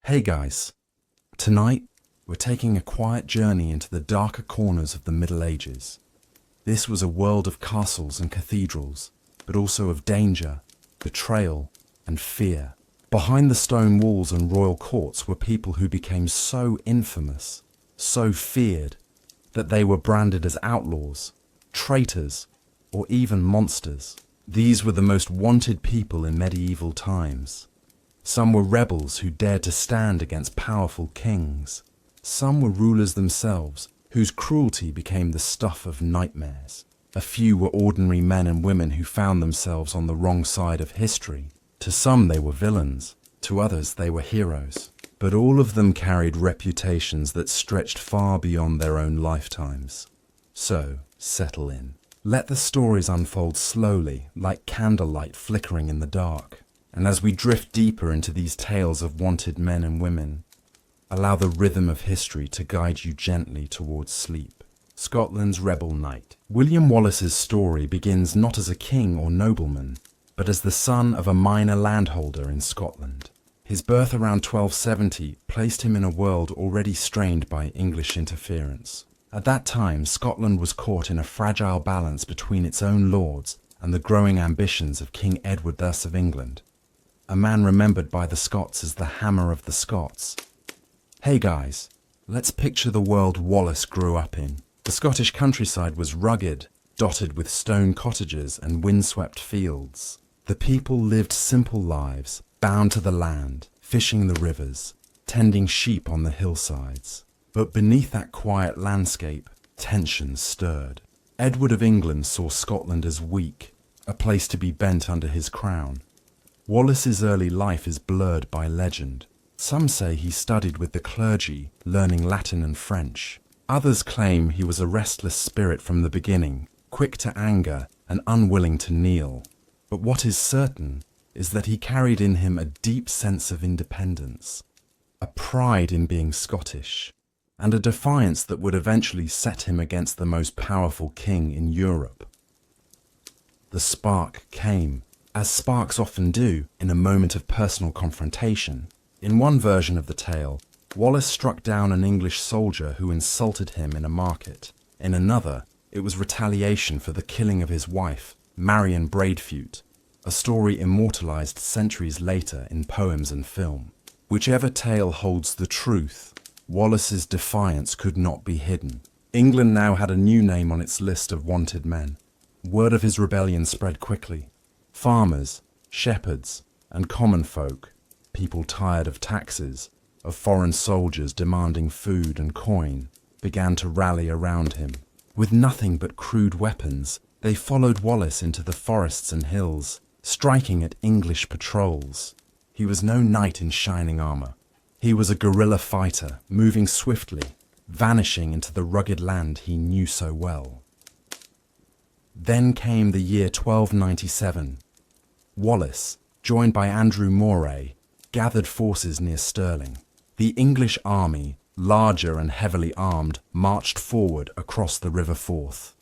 Hey guys, tonight we're taking a quiet journey into the darker corners of the Middle Ages. This was a world of castles and cathedrals, but also of danger, betrayal, and fear. Behind the stone walls and royal courts were people who became so infamous, so feared, that they were branded as outlaws, traitors, or even monsters. These were the most wanted people in medieval times. Some were rebels who dared to stand against powerful kings. Some were rulers themselves, whose cruelty became the stuff of nightmares. A few were ordinary men and women who found themselves on the wrong side of history. To some they were villains, to others they were heroes. But all of them carried reputations that stretched far beyond their own lifetimes. So, settle in. Let the stories unfold slowly, like candlelight flickering in the dark. And as we drift deeper into these tales of wanted men and women, allow the rhythm of history to guide you gently towards sleep. Scotland's Rebel Knight. William Wallace's story begins not as a king or nobleman, but as the son of a minor landholder in Scotland. His birth around 1270 placed him in a world already strained by English interference. At that time, Scotland was caught in a fragile balance between its own lords and the growing ambitions of King Edward I of England, a man remembered by the Scots as the Hammer of the Scots. Hey guys, let's picture the world Wallace grew up in. The Scottish countryside was rugged, dotted with stone cottages and windswept fields. The people lived simple lives, bound to the land, fishing the rivers, tending sheep on the hillsides. But beneath that quiet landscape, tensions stirred. Edward of England saw Scotland as weak, a place to be bent under his crown. Wallace's early life is blurred by legend. Some say he studied with the clergy, learning Latin and French. Others claim he was a restless spirit from the beginning, quick to anger and unwilling to kneel. But what is certain is that he carried in him a deep sense of independence, a pride in being Scottish, and a defiance that would eventually set him against the most powerful king in Europe. The spark came, as sparks often do, in a moment of personal confrontation. In one version of the tale, Wallace struck down an English soldier who insulted him in a market. In another, it was retaliation for the killing of his wife, Marion Braidfute, a story immortalized centuries later in poems and film. Whichever tale holds the truth, Wallace's defiance could not be hidden. England now had a new name on its list of wanted men. Word of his rebellion spread quickly. Farmers, shepherds, and common folk, people tired of taxes, of foreign soldiers demanding food and coin, began to rally around him. With nothing but crude weapons, they followed Wallace into the forests and hills, striking at English patrols. He was no knight in shining armor. He was a guerrilla fighter, moving swiftly, vanishing into the rugged land he knew so well. Then came the year 1297. Wallace, joined by Andrew Moray, gathered forces near Stirling. The English army, larger and heavily armed, marched forward across the River Forth.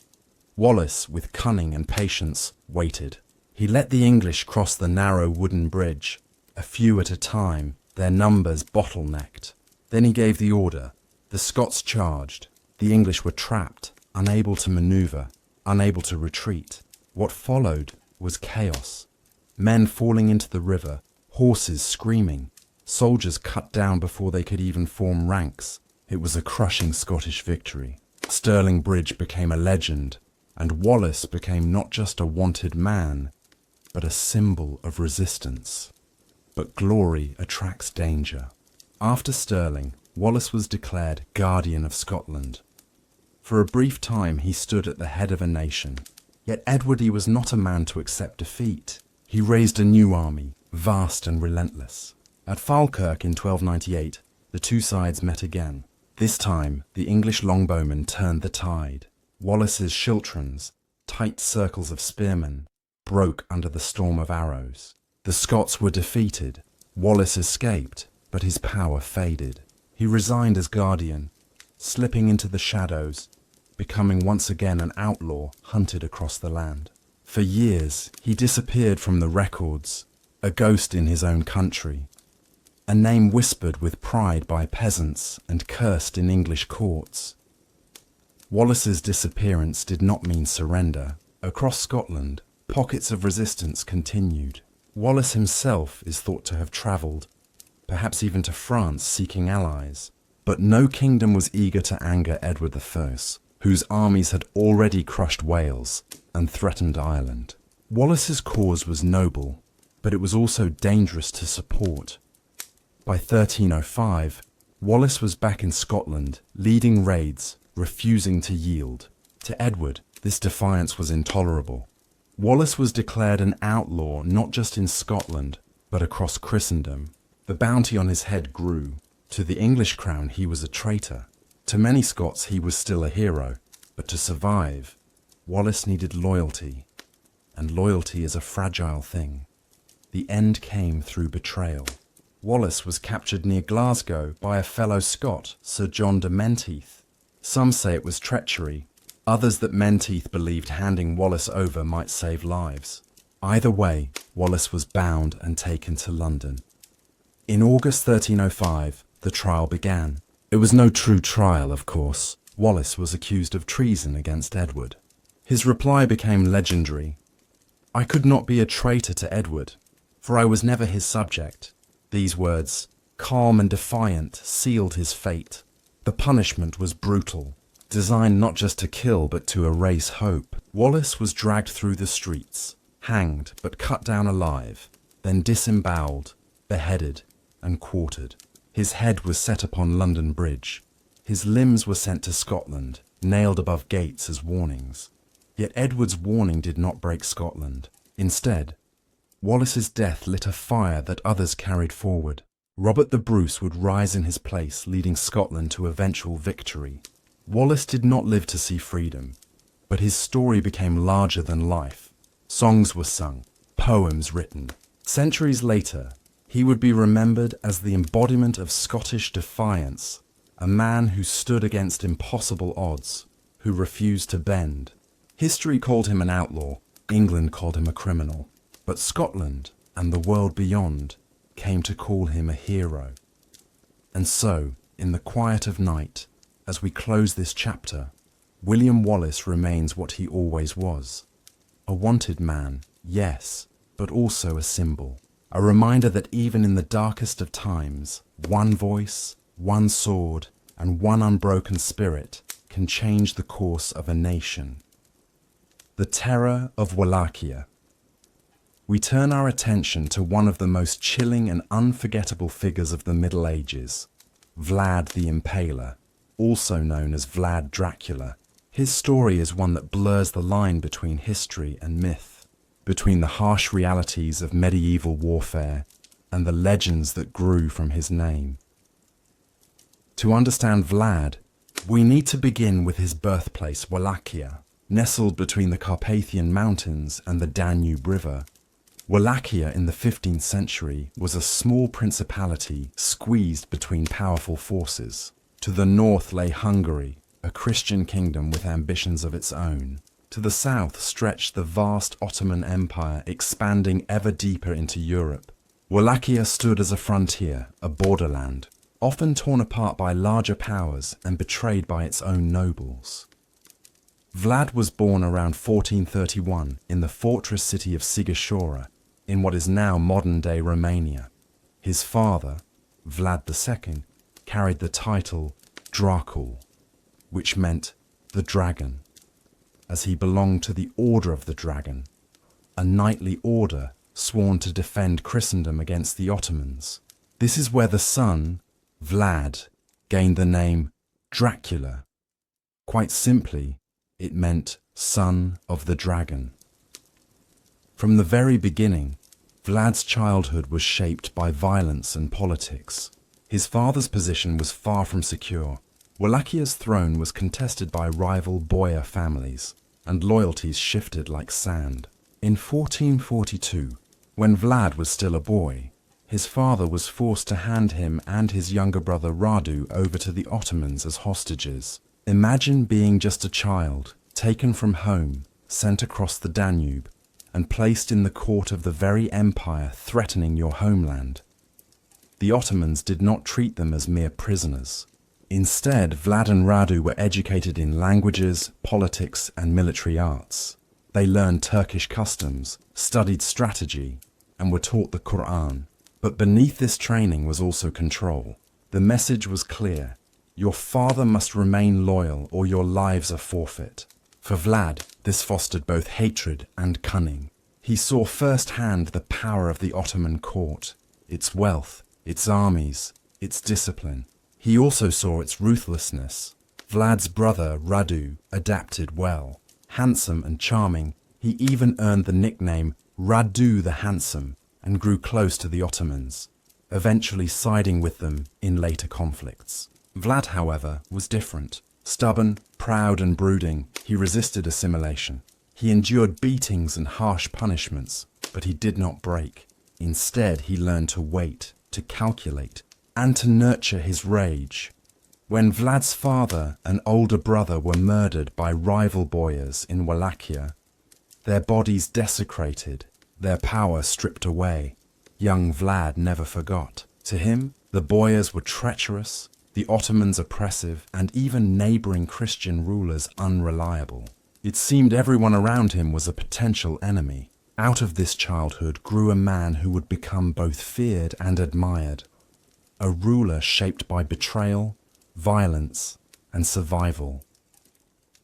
Wallace, with cunning and patience, waited. He let the English cross the narrow wooden bridge, a few at a time, their numbers bottlenecked. Then he gave the order. The Scots charged. The English were trapped, unable to maneuver, unable to retreat. What followed was chaos. Men falling into the river, horses screaming, soldiers cut down before they could even form ranks. It was a crushing Scottish victory. Stirling Bridge became a legend, and Wallace became not just a wanted man, but a symbol of resistance. But glory attracts danger. After Stirling, Wallace was declared Guardian of Scotland. For a brief time he stood at the head of a nation. Yet Edward was not a man to accept defeat. He raised a new army, vast and relentless. At Falkirk in 1298, the two sides met again. This time, the English longbowmen turned the tide. Wallace's schiltrons, tight circles of spearmen, broke under the storm of arrows. The Scots were defeated. Wallace escaped, but his power faded. He resigned as guardian, slipping into the shadows, becoming once again an outlaw hunted across the land. For years, he disappeared from the records, a ghost in his own country. a name whispered with pride by peasants and cursed in English courts. Wallace's disappearance did not mean surrender. Across Scotland, pockets of resistance continued. Wallace himself is thought to have travelled, perhaps even to France, seeking allies. But no kingdom was eager to anger Edward I, whose armies had already crushed Wales and threatened Ireland. Wallace's cause was noble, but it was also dangerous to support. By 1305, Wallace was back in Scotland, leading raids, refusing to yield. To Edward, this defiance was intolerable. Wallace was declared an outlaw not just in Scotland, but across Christendom. The bounty on his head grew. To the English crown he was a traitor. To many Scots he was still a hero. But to survive, Wallace needed loyalty. And loyalty is a fragile thing. The end came through betrayal. Wallace was captured near Glasgow by a fellow Scot, Sir John de Menteith. Some say it was treachery, others that Menteith believed handing Wallace over might save lives. Either way, Wallace was bound and taken to London. In August 1305, the trial began. It was no true trial, of course. Wallace was accused of treason against Edward. His reply became legendary. "I could not be a traitor to Edward, for I was never his subject." These words, calm and defiant, sealed his fate. The punishment was brutal, designed not just to kill but to erase hope. Wallace was dragged through the streets, hanged but cut down alive, then disemboweled, beheaded and quartered. His head was set upon London Bridge. His limbs were sent to Scotland, nailed above gates as warnings. Yet Edward's warning did not break Scotland. Instead, Wallace's death lit a fire that others carried forward. Robert the Bruce would rise in his place, leading Scotland to eventual victory. Wallace did not live to see freedom, but his story became larger than life. Songs were sung, poems written. Centuries later, he would be remembered as the embodiment of Scottish defiance, a man who stood against impossible odds, who refused to bend. History called him an outlaw, England called him a criminal, but Scotland and the world beyond came to call him a hero. And so, in the quiet of night, as we close this chapter, William Wallace remains what he always was. A wanted man, yes, but also a symbol. A reminder that even in the darkest of times, one voice, one sword, and one unbroken spirit can change the course of a nation. The Terror of Wallachia. We turn our attention to one of the most chilling and unforgettable figures of the Middle Ages, Vlad the Impaler, also known as Vlad Dracula. His story is one that blurs the line between history and myth, between the harsh realities of medieval warfare and the legends that grew from his name. To understand Vlad, we need to begin with his birthplace, Wallachia, nestled between the Carpathian Mountains and the Danube River. Wallachia in the 15th century was a small principality squeezed between powerful forces. To the north lay Hungary, a Christian kingdom with ambitions of its own. To the south stretched the vast Ottoman Empire, expanding ever deeper into Europe. Wallachia stood as a frontier, a borderland, often torn apart by larger powers and betrayed by its own nobles. Vlad was born around 1431 in the fortress city of Sighișoara, in what is now modern-day Romania. His father, Vlad II, carried the title Dracul, which meant the dragon, as he belonged to the Order of the Dragon, a knightly order sworn to defend Christendom against the Ottomans. This is where the son, Vlad, gained the name Dracula. Quite simply, it meant son of the dragon. From the very beginning, Vlad's childhood was shaped by violence and politics. His father's position was far from secure. Wallachia's throne was contested by rival boyar families, and loyalties shifted like sand. In 1442, when Vlad was still a boy, his father was forced to hand him and his younger brother Radu over to the Ottomans as hostages. Imagine being just a child, taken from home, sent across the Danube, and placed in the court of the very empire threatening your homeland. the Ottomans did not treat them as mere prisoners. Instead, Vlad and Radu were educated in languages, politics, and military arts. They learned Turkish customs, studied strategy, and were taught the Quran. But beneath this training was also control. The message was clear: your father must remain loyal or your lives are forfeit. For Vlad, this fostered both hatred and cunning. He saw firsthand the power of the Ottoman court, its wealth, its armies, its discipline. He also saw its ruthlessness. Vlad's brother, Radu, adapted well. Handsome and charming, he even earned the nickname Radu the Handsome and grew close to the Ottomans, eventually siding with them in later conflicts. Vlad, however, was different. Stubborn, proud and brooding, he resisted assimilation. He endured beatings and harsh punishments, but he did not break. Instead, he learned to wait, to calculate, and to nurture his rage. When Vlad's father and older brother were murdered by rival boyars in Wallachia, their bodies desecrated, their power stripped away, young Vlad never forgot. To him, the boyars were treacherous, the Ottomans oppressive, and even neighboring Christian rulers unreliable. It seemed everyone around him was a potential enemy. Out of this childhood grew a man who would become both feared and admired, a ruler shaped by betrayal, violence, and survival.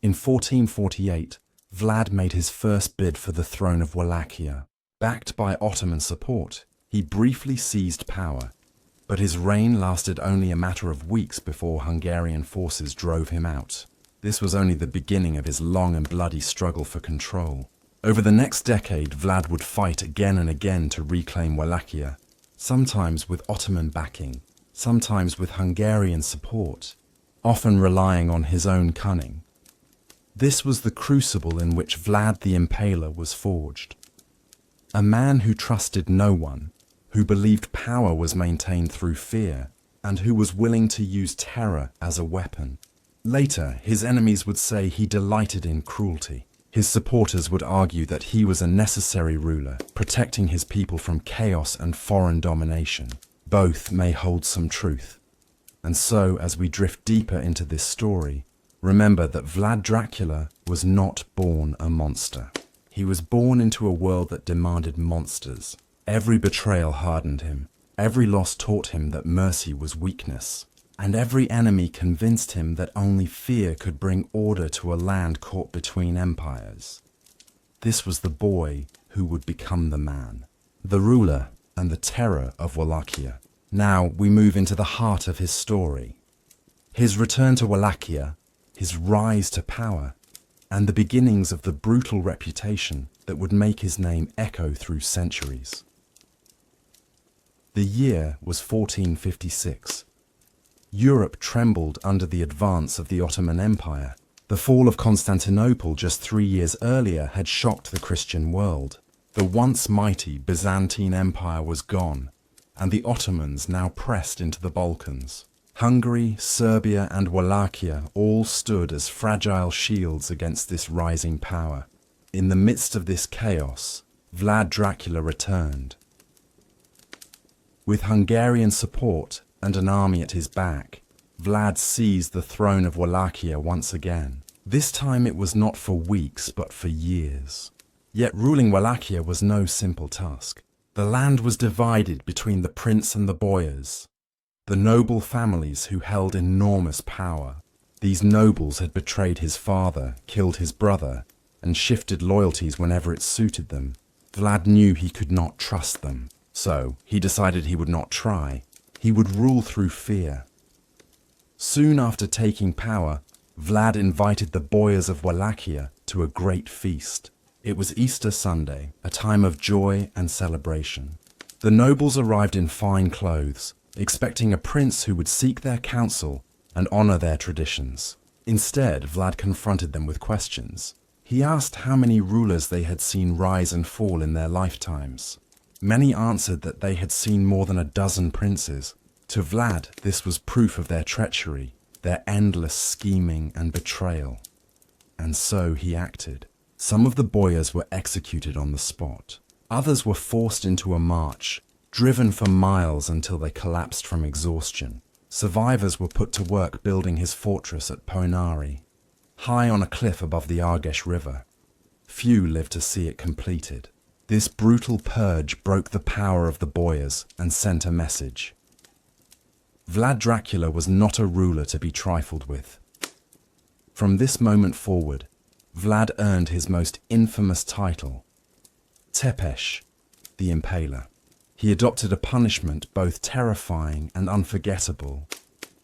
In 1448, Vlad made his first bid for the throne of Wallachia. Backed by Ottoman support, he briefly seized power, but his reign lasted only a matter of weeks before Hungarian forces drove him out. This was only the beginning of his long and bloody struggle for control. Over the next decade, Vlad would fight again and again to reclaim Wallachia, sometimes with Ottoman backing, sometimes with Hungarian support, often relying on his own cunning. This was the crucible in which Vlad the Impaler was forged. A man who trusted no one, who believed power was maintained through fear, and who was willing to use terror as a weapon. Later, his enemies would say he delighted in cruelty. His supporters would argue that he was a necessary ruler, protecting his people from chaos and foreign domination. Both may hold some truth. And so, as we drift deeper into this story, remember that Vlad Dracula was not born a monster. He was born into a world that demanded monsters. Every betrayal hardened him. Every loss taught him that mercy was weakness. And every enemy convinced him that only fear could bring order to a land caught between empires. This was the boy who would become the man, the ruler and the terror of Wallachia. Now we move into the heart of his story. His return to Wallachia, his rise to power, and the beginnings of the brutal reputation that would make his name echo through centuries. The year was 1456. Europe trembled under the advance of the Ottoman Empire. The fall of Constantinople just 3 years earlier had shocked the Christian world. The once mighty Byzantine Empire was gone, and the Ottomans now pressed into the Balkans. Hungary, Serbia, and Wallachia all stood as fragile shields against this rising power. In the midst of this chaos, Vlad Dracula returned. With Hungarian support and an army at his back, Vlad seized the throne of Wallachia once again. This time it was not for weeks, but for years. Yet ruling Wallachia was no simple task. The land was divided between the prince and the boyars, the noble families who held enormous power. These nobles had betrayed his father, killed his brother, and shifted loyalties whenever it suited them. Vlad knew he could not trust them, so he decided he would not try. He would rule through fear. Soon after taking power, Vlad invited the boyars of Wallachia to a great feast. It was Easter Sunday, a time of joy and celebration. The nobles arrived in fine clothes, expecting a prince who would seek their counsel and honor their traditions. Instead, Vlad confronted them with questions. He asked how many rulers they had seen rise and fall in their lifetimes. Many answered that they had seen more than a dozen princes. To Vlad, this was proof of their treachery, their endless scheming and betrayal. And so he acted. Some of the boyars were executed on the spot. Others were forced into a march, driven for miles until they collapsed from exhaustion. Survivors were put to work building his fortress at Ponari, high on a cliff above the Argesh River. Few lived to see it completed. This brutal purge broke the power of the boyars and sent a message. Vlad Dracula was not a ruler to be trifled with. From this moment forward, Vlad earned his most infamous title, Tepesh, the Impaler. He adopted a punishment both terrifying and unforgettable,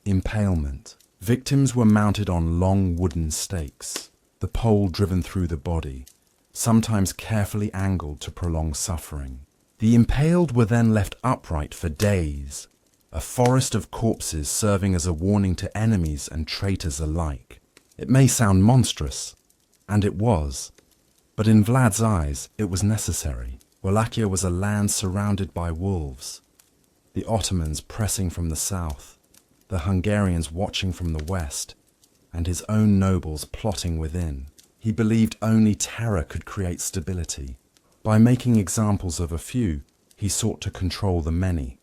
impalement. Victims were mounted on long wooden stakes, the pole driven through the body, sometimes carefully angled to prolong suffering. The impaled were then left upright for days, a forest of corpses serving as a warning to enemies and traitors alike. It may sound monstrous, and it was, but in Vlad's eyes it was necessary. Wallachia was a land surrounded by wolves, the Ottomans pressing from the south, the Hungarians watching from the west, and his own nobles plotting within. He believed only terror could create stability. By making examples of a few, he sought to control the many.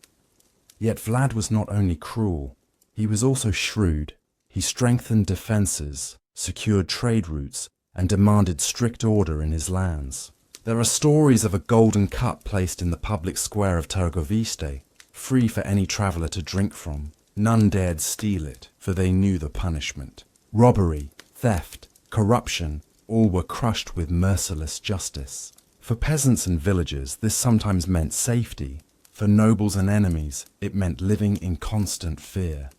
Yet Vlad was not only cruel, he was also shrewd. He strengthened defences, secured trade routes, and demanded strict order in his lands. There are stories of a golden cup placed in the public square of Târgoviște, free for any traveller to drink from. None dared steal it, for they knew the punishment. Robbery, theft, corruption, all were crushed with merciless justice. For peasants and villagers, this sometimes meant safety. For nobles and enemies, it meant living in constant fear.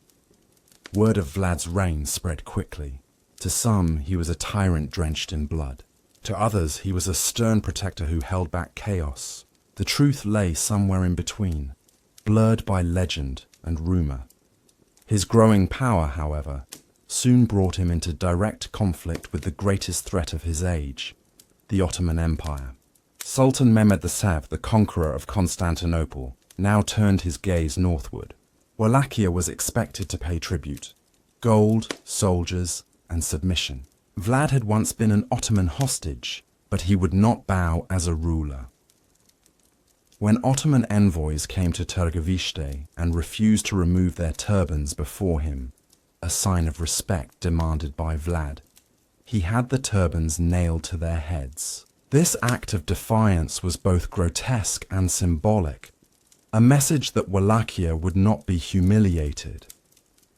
Word of Vlad's reign spread quickly. To some, he was a tyrant drenched in blood. To others, he was a stern protector who held back chaos. The truth lay somewhere in between, blurred by legend and rumour. His growing power, however, soon brought him into direct conflict with the greatest threat of his age, the Ottoman Empire. Sultan Mehmed VII, the conqueror of Constantinople, now turned his gaze northward. Wallachia was expected to pay tribute: gold, soldiers, and submission. Vlad had once been an Ottoman hostage, but he would not bow as a ruler. When Ottoman envoys came to Târgoviște and refused to remove their turbans before him, a sign of respect demanded by Vlad, he had the turbans nailed to their heads. This act of defiance was both grotesque and symbolic, a message that Wallachia would not be humiliated.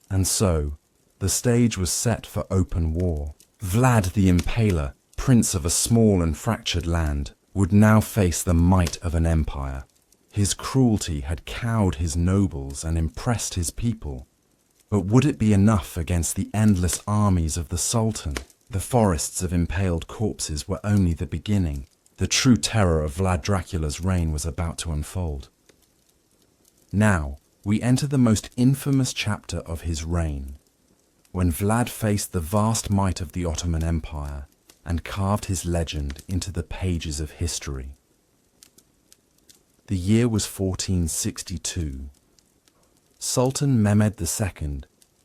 And so, the stage was set for open war. Vlad the Impaler, prince of a small and fractured land, would now face the might of an empire. His cruelty had cowed his nobles and impressed his people. But would it be enough against the endless armies of the Sultan? The forests of impaled corpses were only the beginning. The true terror of Vlad Dracula's reign was about to unfold. Now, we enter the most infamous chapter of his reign, when Vlad faced the vast might of the Ottoman Empire and carved his legend into the pages of history. The year was 1462. Sultan Mehmed II,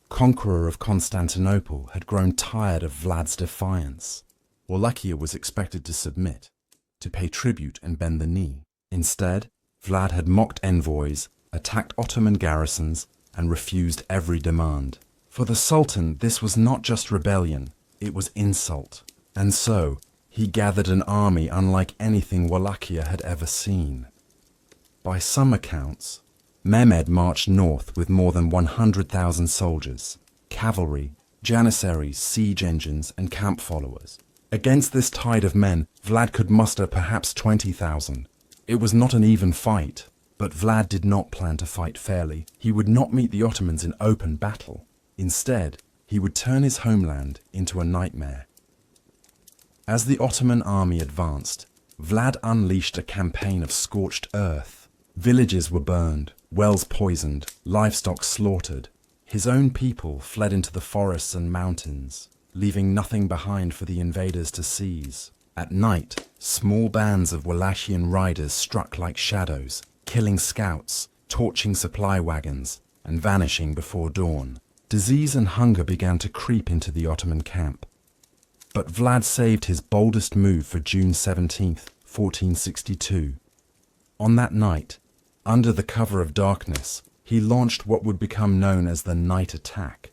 conqueror of Constantinople, had grown tired of Vlad's defiance. Wallachia was expected to submit, to pay tribute and bend the knee. Instead, Vlad had mocked envoys, attacked Ottoman garrisons, and refused every demand. For the Sultan, this was not just rebellion, it was insult. And so, he gathered an army unlike anything Wallachia had ever seen. By some accounts, Mehmed marched north with more than 100,000 soldiers, cavalry, janissaries, siege engines, and camp followers. Against this tide of men, Vlad could muster perhaps 20,000. It was not an even fight, but Vlad did not plan to fight fairly. He would not meet the Ottomans in open battle. Instead, he would turn his homeland into a nightmare. As the Ottoman army advanced, Vlad unleashed a campaign of scorched earth. Villages were burned, wells poisoned, livestock slaughtered. His own people fled into the forests and mountains, leaving nothing behind for the invaders to seize. At night, small bands of Wallachian riders struck like shadows, killing scouts, torching supply wagons, and vanishing before dawn. Disease and hunger began to creep into the Ottoman camp. But Vlad saved his boldest move for June 17th, 1462. On that night, Under the cover of darkness, he launched what would become known as the night attack.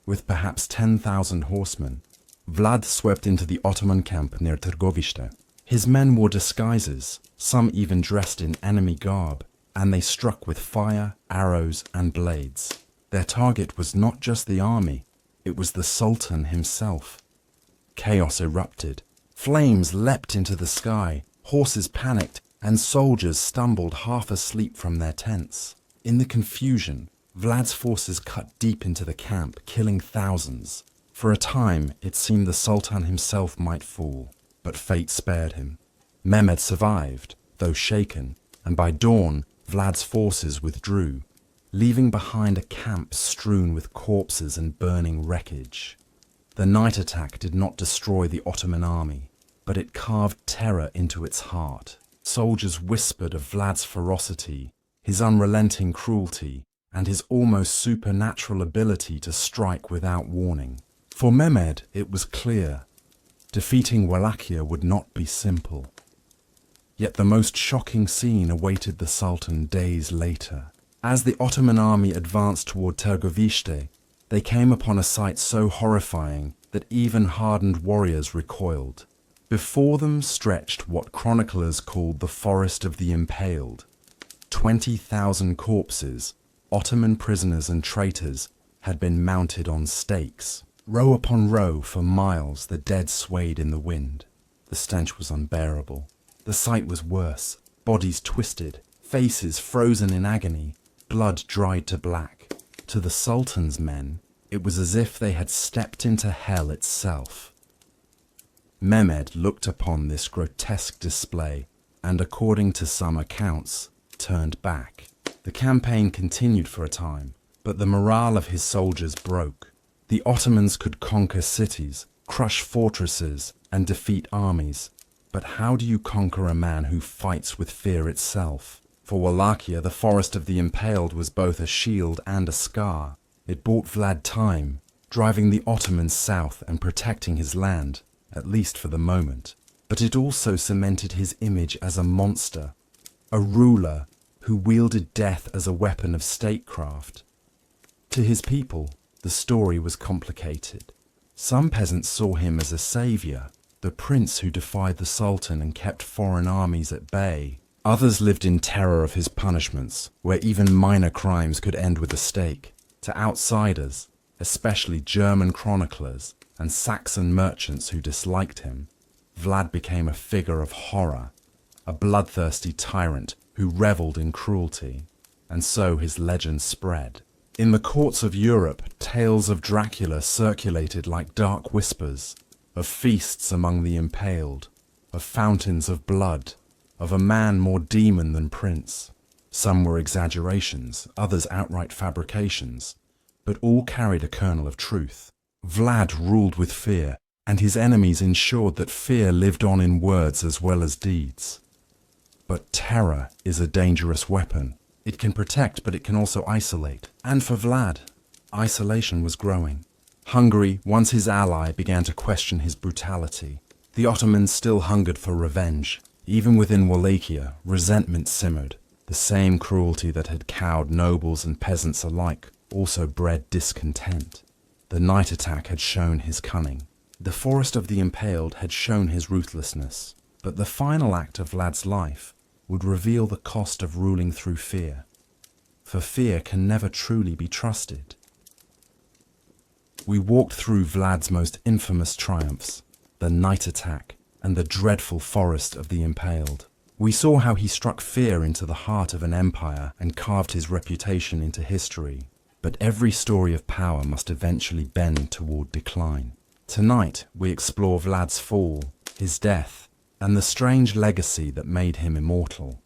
With perhaps 10,000 horsemen, Vlad swept into the Ottoman camp near Târgoviște. His men wore disguises, some even dressed in enemy garb, and they struck with fire, arrows, and blades. Their target was not just the army, it was the Sultan himself. Chaos erupted. Flames leapt into the sky, horses panicked, and soldiers stumbled half asleep from their tents. In the confusion, Vlad's forces cut deep into the camp, killing thousands. For a time, it seemed the Sultan himself might fall, but fate spared him. Mehmed survived, though shaken, and by dawn, Vlad's forces withdrew, leaving behind a camp strewn with corpses and burning wreckage. The night attack did not destroy the Ottoman army, but it carved terror into its heart. Soldiers whispered of Vlad's ferocity, his unrelenting cruelty, and his almost supernatural ability to strike without warning. For Mehmed, it was clear. Defeating Wallachia would not be simple. Yet the most shocking scene awaited the Sultan days later. As the Ottoman army advanced toward Târgoviște, they came upon a sight so horrifying that even hardened warriors recoiled. Before them stretched what chroniclers called the Forest of the Impaled. 20,000 corpses, Ottoman prisoners and traitors, had been mounted on stakes. Row upon row for miles the dead swayed in the wind. The stench was unbearable. The sight was worse. Bodies twisted, faces frozen in agony, blood dried to black. To the Sultan's men, it was as if they had stepped into hell itself. Mehmed looked upon this grotesque display and, according to some accounts, turned back. The campaign continued for a time, but the morale of his soldiers broke. The Ottomans could conquer cities, crush fortresses, and defeat armies. But how do you conquer a man who fights with fear itself? For Wallachia, the Forest of the Impaled was both a shield and a scar. It bought Vlad time, driving the Ottomans south and protecting his land, at least for the moment. But it also cemented his image as a monster, a ruler who wielded death as a weapon of statecraft. To his people, the story was complicated. Some peasants saw him as a savior, the prince who defied the Sultan and kept foreign armies at bay. Others lived in terror of his punishments, where even minor crimes could end with a stake. To outsiders, especially German chroniclers and Saxon merchants who disliked him, Vlad became a figure of horror, a bloodthirsty tyrant who reveled in cruelty, and so his legend spread. In the courts of Europe, tales of Dracula circulated like dark whispers, of feasts among the impaled, of fountains of blood, of a man more demon than prince. Some were exaggerations, others outright fabrications, but all carried a kernel of truth. Vlad ruled with fear, and his enemies ensured that fear lived on in words as well as deeds. But terror is a dangerous weapon. It can protect, but it can also isolate. And for Vlad, isolation was growing. Hungary, once his ally, began to question his brutality. The Ottomans still hungered for revenge. Even within Wallachia, resentment simmered. The same cruelty that had cowed nobles and peasants alike also bred discontent. The night attack had shown his cunning. The Forest of the Impaled had shown his ruthlessness. But the final act of Vlad's life would reveal the cost of ruling through fear. For fear can never truly be trusted. We walked through Vlad's most infamous triumphs, the night attack and the dreadful Forest of the Impaled. We saw how he struck fear into the heart of an empire and carved his reputation into history. But every story of power must eventually bend toward decline. Tonight, we explore Vlad's fall, his death, and the strange legacy that made him immortal.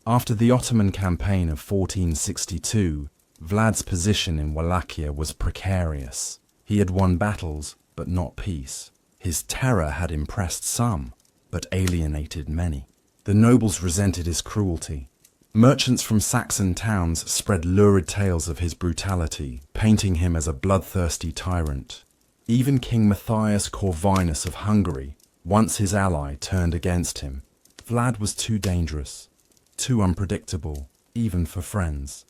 After the Ottoman campaign of 1462, Vlad's position in Wallachia was precarious. He had won battles, but not peace. His terror had impressed some, but alienated many. The nobles resented his cruelty. Merchants from Saxon towns spread lurid tales of his brutality, painting him as a bloodthirsty tyrant. Even King Matthias Corvinus of Hungary, once his ally, turned against him. Vlad was too dangerous. too unpredictable, even for friends.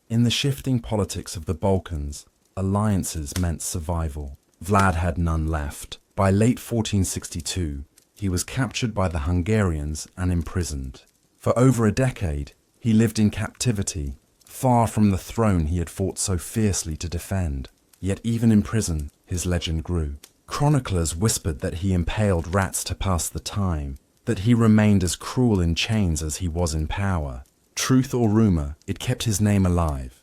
In the shifting politics of the Balkans, alliances meant survival. Vlad had none left. By late 1462, he was captured by the Hungarians and imprisoned. For over a decade, he lived in captivity, far from the throne he had fought so fiercely to defend. Yet even in prison, his legend grew. Chroniclers whispered that he impaled rats to pass the time, that he remained as cruel in chains as he was in power. Truth or rumor, it kept his name alive.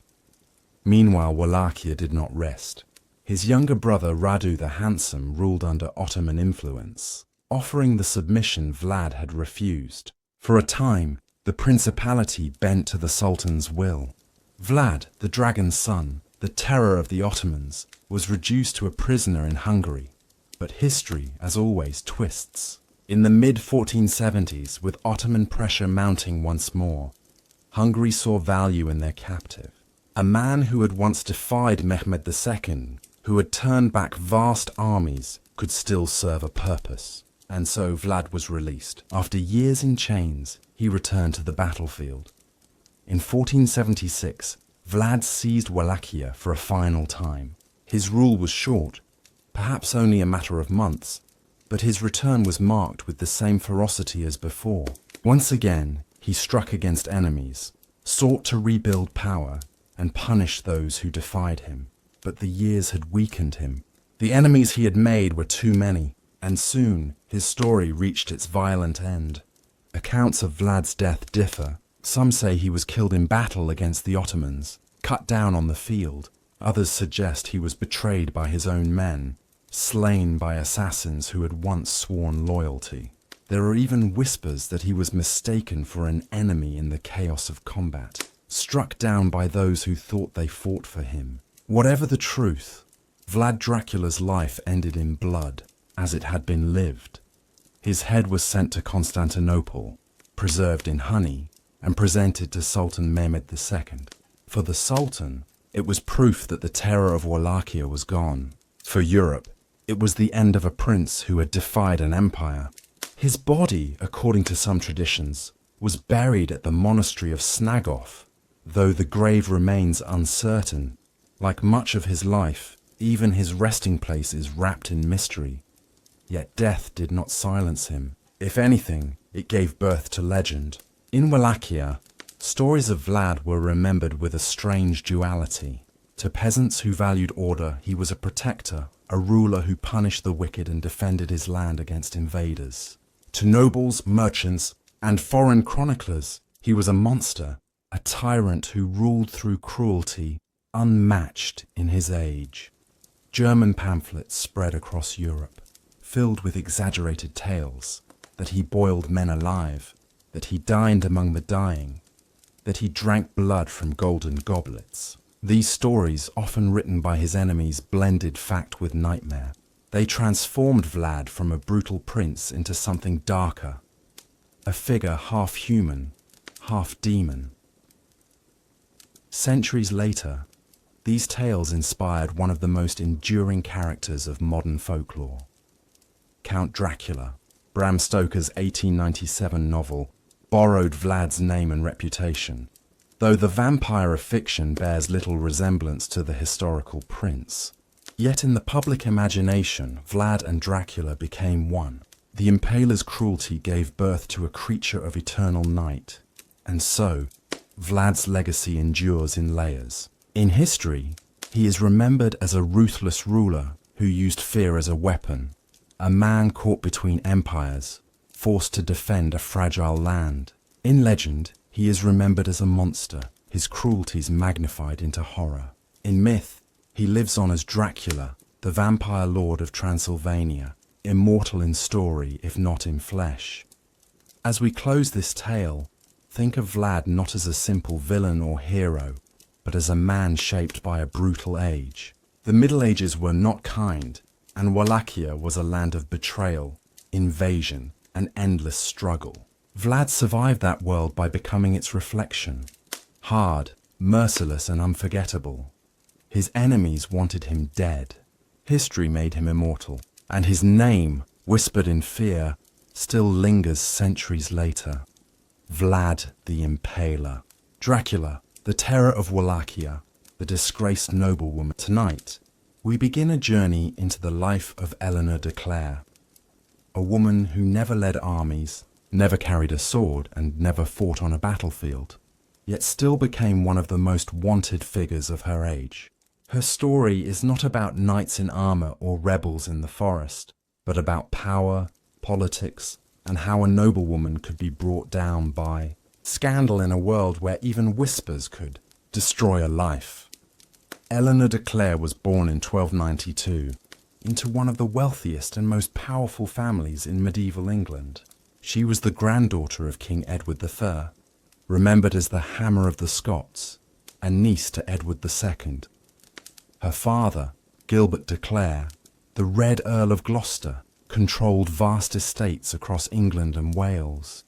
Meanwhile, Wallachia did not rest. His younger brother Radu the Handsome ruled under Ottoman influence, offering the submission Vlad had refused. For a time, the principality bent to the Sultan's will. Vlad, the dragon's son, the terror of the Ottomans, was reduced to a prisoner in Hungary. But history, as always, twists. In the mid-1470s, with Ottoman pressure mounting once more, Hungary saw value in their captive. A man who had once defied Mehmed II, who had turned back vast armies, could still serve a purpose. And so Vlad was released. After years in chains, he returned to the battlefield. In 1476, Vlad seized Wallachia for a final time. His rule was short, perhaps only a matter of months, but his return was marked with the same ferocity as before. Once again, he struck against enemies, sought to rebuild power, and punish those who defied him. But the years had weakened him. The enemies he had made were too many, and soon his story reached its violent end. Accounts of Vlad's death differ. Some say he was killed in battle against the Ottomans, cut down on the field. Others suggest he was betrayed by his own men, slain by assassins who had once sworn loyalty. There are even whispers that he was mistaken for an enemy in the chaos of combat, struck down by those who thought they fought for him. Whatever the truth, Vlad Dracula's life ended in blood, as it had been lived. His head was sent to Constantinople, preserved in honey, and presented to Sultan Mehmed II. For the Sultan, it was proof that the terror of Wallachia was gone. For Europe, it was the end of a prince who had defied an empire. His body, according to some traditions, was buried at the monastery of Snagoff, though the grave remains uncertain. Like much of his life, even his resting place is wrapped in mystery. Yet death did not silence him. If anything, it gave birth to legend. In Wallachia, stories of Vlad were remembered with a strange duality. To peasants who valued order, he was a protector, a ruler who punished the wicked and defended his land against invaders. To nobles, merchants, and foreign chroniclers, he was a monster, a tyrant who ruled through cruelty, unmatched in his age. German pamphlets spread across Europe, filled with exaggerated tales, that he boiled men alive, that he dined among the dying, that he drank blood from golden goblets. These stories, often written by his enemies, blended fact with nightmare. They transformed Vlad from a brutal prince into something darker, a figure half human, half demon. Centuries later, these tales inspired one of the most enduring characters of modern folklore. Count Dracula, Bram Stoker's 1897 novel, borrowed Vlad's name and reputation, though the vampire of fiction bears little resemblance to the historical prince. Yet in the public imagination, Vlad and Dracula became one. The impaler's cruelty gave birth to a creature of eternal night, and so Vlad's legacy endures in layers. In history, he is remembered as a ruthless ruler who used fear as a weapon, a man caught between empires, forced to defend a fragile land. In legend, he is remembered as a monster, his cruelties magnified into horror. In myth, he lives on as Dracula, the vampire lord of Transylvania, immortal in story if not in flesh. As we close this tale, think of Vlad not as a simple villain or hero, but as a man shaped by a brutal age. The Middle Ages were not kind, and Wallachia was a land of betrayal, invasion, and endless struggle. Vlad survived that world by becoming its reflection, hard, merciless, and unforgettable. His enemies wanted him dead. History made him immortal, and his name, whispered in fear, still lingers centuries later. Vlad the Impaler, Dracula, the terror of Wallachia, the disgraced noblewoman. Tonight, we begin a journey into the life of Eleanor de Clare, a woman who never led armies, never carried a sword, and never fought on a battlefield, yet still became one of the most wanted figures of her age. Her story is not about knights in armor or rebels in the forest, but about power, politics, and how a noblewoman could be brought down by scandal in a world where even whispers could destroy a life. Eleanor de Clare was born in 1292 into one of the wealthiest and most powerful families in medieval England. She was the granddaughter of King Edward III, remembered as the Hammer of the Scots, and niece to Edward II. Her father, Gilbert de Clare, the Red Earl of Gloucester, controlled vast estates across England and Wales.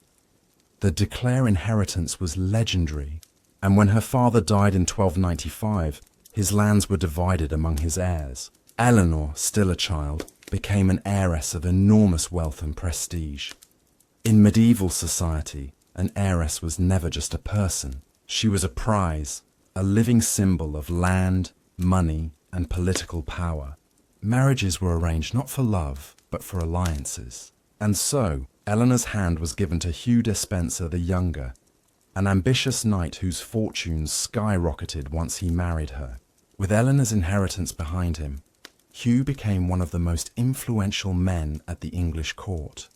The de Clare inheritance was legendary, and when her father died in 1295, his lands were divided among his heirs. Eleanor, still a child, became an heiress of enormous wealth and prestige. In medieval society, an heiress was never just a person. She was a prize, a living symbol of land, money, and political power. Marriages were arranged not for love, but for alliances. And so, Eleanor's hand was given to Hugh Despenser the Younger, an ambitious knight whose fortunes skyrocketed once he married her. With Eleanor's inheritance behind him, Hugh became one of the most influential men at the English court.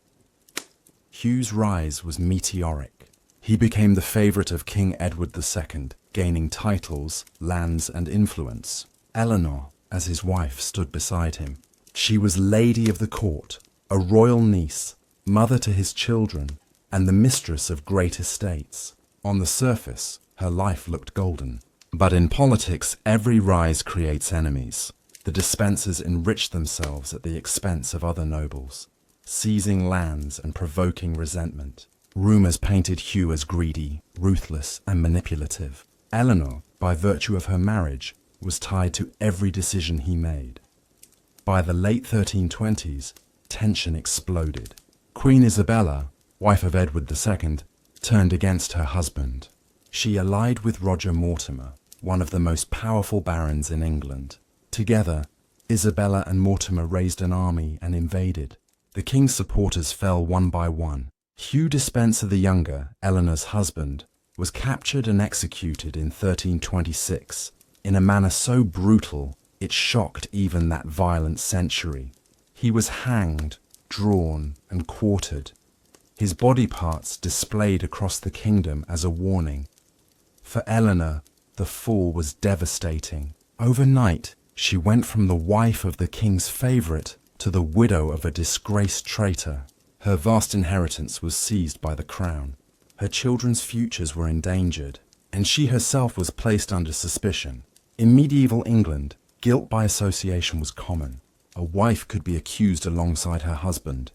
Hugh's rise was meteoric. He became the favourite of King Edward II, gaining titles, lands, and influence. Eleanor, as his wife, stood beside him. She was lady of the court, a royal niece, mother to his children, and the mistress of great estates. On the surface, her life looked golden. But in politics, every rise creates enemies. The Despensers enriched themselves at the expense of other nobles, seizing lands and provoking resentment. Rumours painted Hugh as greedy, ruthless, and manipulative. Eleanor, by virtue of her marriage, was tied to every decision he made. By the late 1320s, tension exploded. Queen Isabella, wife of Edward II, turned against her husband. She allied with Roger Mortimer, one of the most powerful barons in England. Together, Isabella and Mortimer raised an army and invaded. The king's supporters fell one by one. Hugh Despenser the Younger, Eleanor's husband, was captured and executed in 1326 in a manner so brutal it shocked even that violent century. He was hanged, drawn, and quartered, his body parts displayed across the kingdom as a warning. For Eleanor, the fall was devastating. Overnight, she went from the wife of the king's favourite to the widow of a disgraced traitor. Her vast inheritance was seized by the crown. Her children's futures were endangered, and she herself was placed under suspicion. In medieval England, guilt by association was common. A wife could be accused alongside her husband,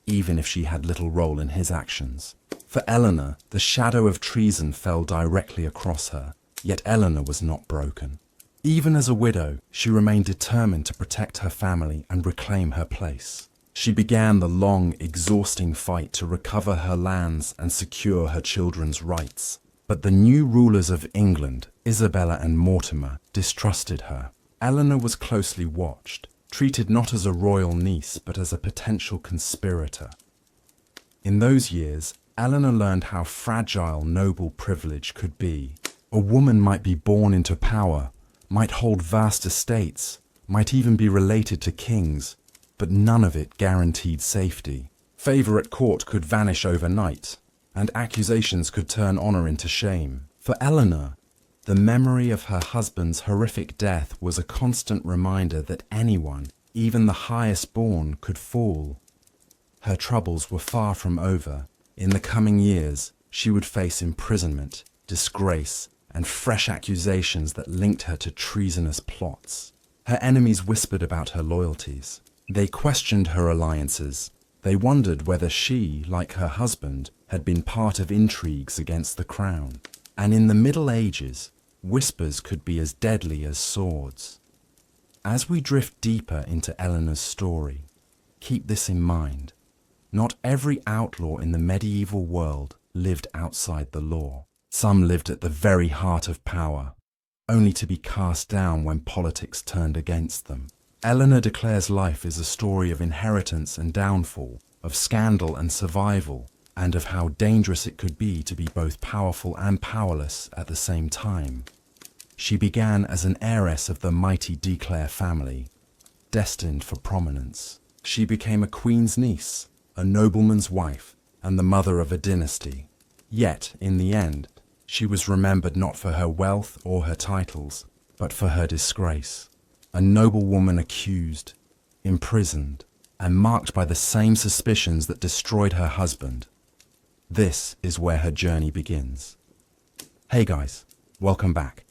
even if she had little role in his actions. For Eleanor, the shadow of treason fell directly across her, yet Eleanor was not broken. Even as a widow, she remained determined to protect her family and reclaim her place. She began the long, exhausting fight to recover her lands and secure her children's rights. But the new rulers of England, Isabella and Mortimer, distrusted her. Eleanor was closely watched, treated not as a royal niece but as a potential conspirator. In those years, Eleanor learned how fragile noble privilege could be. A woman might be born into power, might hold vast estates, might even be related to kings, but none of it guaranteed safety. Favour at court could vanish overnight, and accusations could turn honour into shame. For Eleanor, the memory of her husband's horrific death was a constant reminder that anyone, even the highest born, could fall. Her troubles were far from over. In the coming years, she would face imprisonment, disgrace, and fresh accusations that linked her to treasonous plots. Her enemies whispered about her loyalties. They questioned her alliances. They wondered whether she, like her husband, had been part of intrigues against the crown. And in the Middle Ages, whispers could be as deadly as swords. As we drift deeper into Eleanor's story, keep this in mind. Not every outlaw in the medieval world lived outside the law. Some lived at the very heart of power, only to be cast down when politics turned against them. Eleanor declares life is a story of inheritance and downfall, of scandal and survival, and of how dangerous it could be to be both powerful and powerless at the same time. She began as an heiress of the mighty de Clare family, destined for prominence. She became a queen's niece, a nobleman's wife, and the mother of a dynasty. Yet, in the end, she was remembered not for her wealth or her titles, but for her disgrace. A noblewoman accused, imprisoned, and marked by the same suspicions that destroyed her husband. This is where her journey begins. Hey guys, welcome back.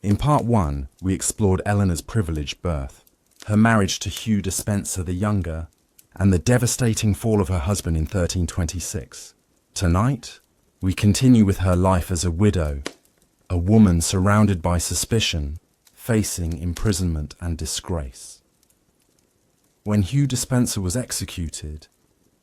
In part 1, we explored Eleanor's privileged birth, her marriage to Hugh Despenser the Younger, and the devastating fall of her husband in 1326. Tonight, we continue with her life as a widow, a woman surrounded by suspicion, facing imprisonment and disgrace. When Hugh Despenser was executed,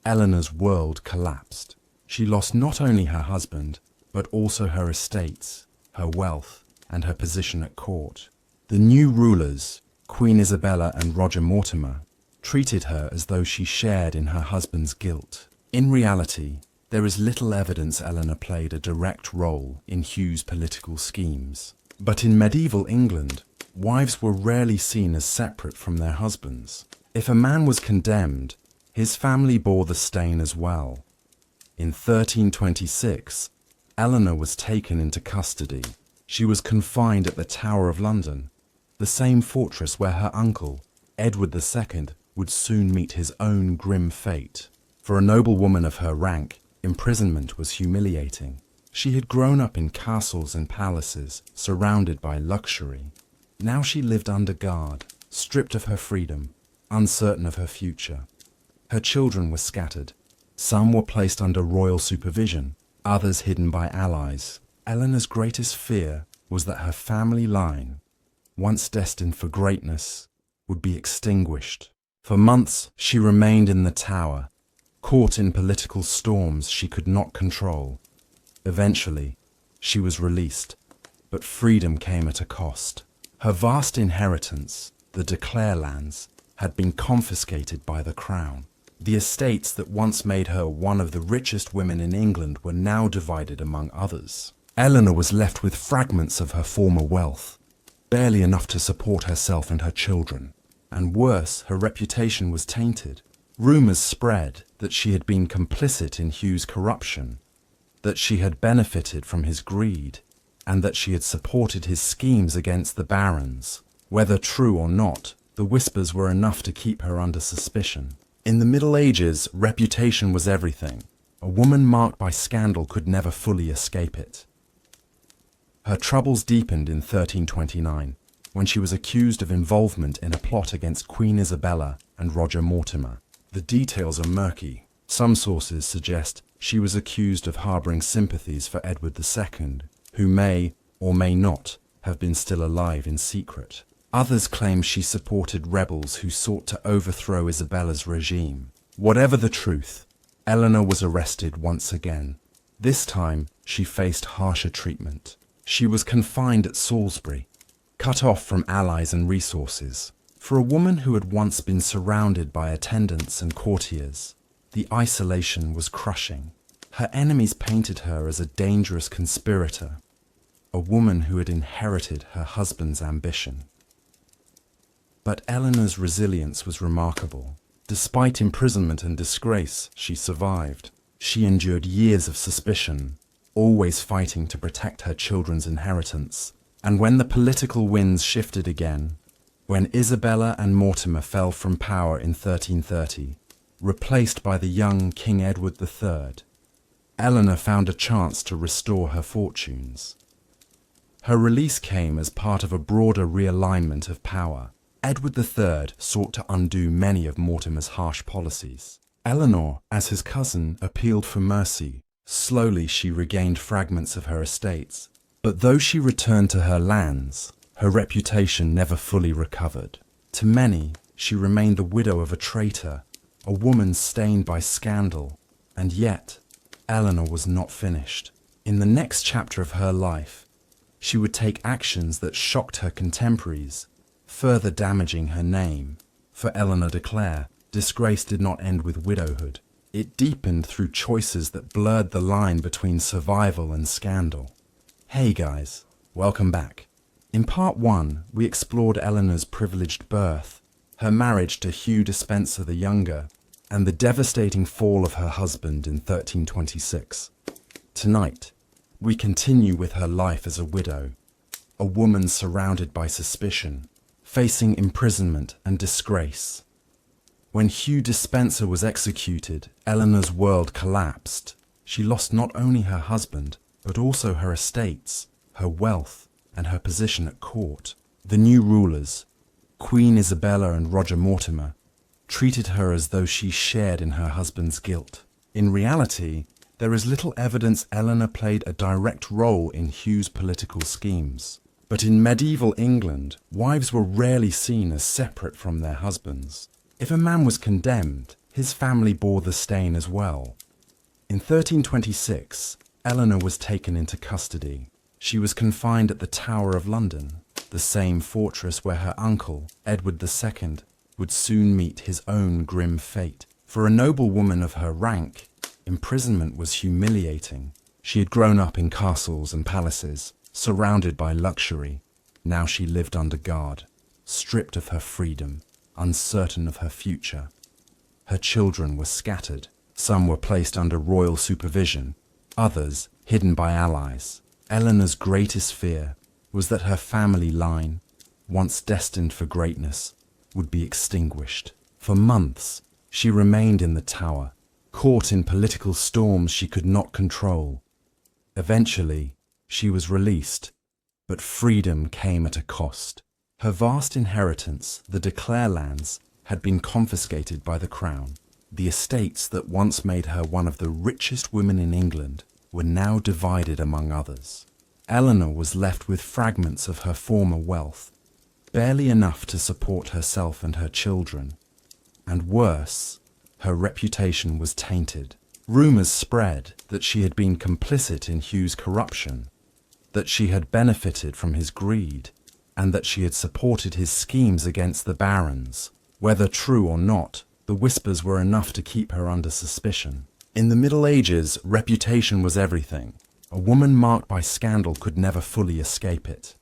Eleanor's world collapsed. She lost not only her husband, but also her estates, her wealth, and her position at court. The new rulers, Queen Isabella and Roger Mortimer, treated her as though she shared in her husband's guilt. In reality, there is little evidence Eleanor played a direct role in Hugh's political schemes. But in medieval England, wives were rarely seen as separate from their husbands. If a man was condemned, his family bore the stain as well. In 1326, Eleanor was taken into custody. She was confined at the Tower of London, the same fortress where her uncle, Edward II, would soon meet his own grim fate. For a noblewoman of her rank, imprisonment was humiliating. She had grown up in castles and palaces, surrounded by luxury. Now she lived under guard, stripped of her freedom, uncertain of her future. Her children were scattered. Some were placed under royal supervision, others hidden by allies. Eleanor's greatest fear was that her family line, once destined for greatness, would be extinguished. For months she remained in the tower, caught in political storms she could not control. Eventually, she was released, but freedom came at a cost. Her vast inheritance, the de Clare lands, had been confiscated by the crown. The estates that once made her one of the richest women in England were now divided among others. Eleanor was left with fragments of her former wealth, barely enough to support herself and her children. And worse, her reputation was tainted. Rumours spread that she had been complicit in Hugh's corruption, that she had benefited from his greed, and that she had supported his schemes against the barons. Whether true or not, the whispers were enough to keep her under suspicion. In the Middle Ages, reputation was everything. A woman marked by scandal could never fully escape it. Her troubles deepened in 1329, when she was accused of involvement in a plot against Queen Isabella and Roger Mortimer. The details are murky. Some sources suggest she was accused of harbouring sympathies for Edward II, who may or may not have been still alive in secret. Others claim she supported rebels who sought to overthrow Isabella's regime. Whatever the truth, Eleanor was arrested once again. This time, she faced harsher treatment. She was confined at Salisbury, cut off from allies and resources. For a woman who had once been surrounded by attendants and courtiers, the isolation was crushing. Her enemies painted her as a dangerous conspirator, a woman who had inherited her husband's ambition. But Eleanor's resilience was remarkable. Despite imprisonment and disgrace, she survived. She endured years of suspicion, always fighting to protect her children's inheritance. And when the political winds shifted again, when Isabella and Mortimer fell from power in 1330, replaced by the young King Edward III, Eleanor found a chance to restore her fortunes. Her release came as part of a broader realignment of power. Edward III sought to undo many of Mortimer's harsh policies. Eleanor, as his cousin, appealed for mercy. Slowly she regained fragments of her estates. But though she returned to her lands, her reputation never fully recovered. To many, she remained the widow of a traitor, a woman stained by scandal. And yet, Eleanor was not finished. In the next chapter of her life, she would take actions that shocked her contemporaries, further damaging her name. For Eleanor de Clare, disgrace did not end with widowhood. It deepened through choices that blurred the line between survival and scandal. Hey guys, welcome back. In part 1, we explored Eleanor's privileged birth, her marriage to Hugh Despenser the Younger, and the devastating fall of her husband in 1326. Tonight, we continue with her life as a widow, a woman surrounded by suspicion, facing imprisonment and disgrace. When Hugh Despenser was executed, Eleanor's world collapsed. She lost not only her husband, but also her estates, her wealth, and her position at court. The new rulers, Queen Isabella and Roger Mortimer, treated her as though she shared in her husband's guilt. In reality, there is little evidence Eleanor played a direct role in Hugh's political schemes. But in medieval England, wives were rarely seen as separate from their husbands. If a man was condemned, his family bore the stain as well. In 1326, Eleanor was taken into custody. She was confined at the Tower of London, the same fortress where her uncle, Edward II, would soon meet his own grim fate. For a noble woman of her rank, imprisonment was humiliating. She had grown up in castles and palaces, surrounded by luxury. Now she lived under guard, stripped of her freedom, uncertain of her future. Her children were scattered. Some were placed under royal supervision, others hidden by allies. Eleanor's greatest fear was that her family line, once destined for greatness, would be extinguished. For months, she remained in the tower, caught in political storms she could not control. Eventually, she was released, but freedom came at a cost. Her vast inheritance, the de Clare lands, had been confiscated by the crown. The estates that once made her one of the richest women in England were now divided among others. Eleanor was left with fragments of her former wealth, barely enough to support herself and her children. And worse, her reputation was tainted. Rumours spread that she had been complicit in Hugh's corruption, that she had benefited from his greed, and that she had supported his schemes against the barons. Whether true or not, the whispers were enough to keep her under suspicion. In the Middle Ages, reputation was everything. A woman marked by scandal could never fully escape it.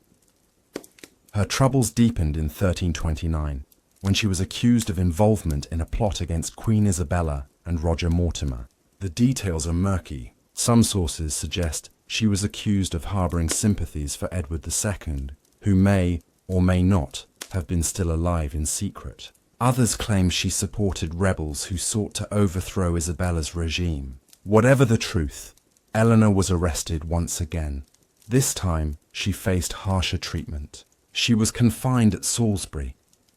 Her troubles deepened in 1329, when she was accused of involvement in a plot against Queen Isabella and Roger Mortimer. The details are murky. Some sources suggest she was accused of harbouring sympathies for Edward II, who may or may not have been still alive in secret. Others claim she supported rebels who sought to overthrow Isabella's regime. Whatever the truth, Eleanor was arrested once again. This time, she faced harsher treatment. She was confined at Salisbury,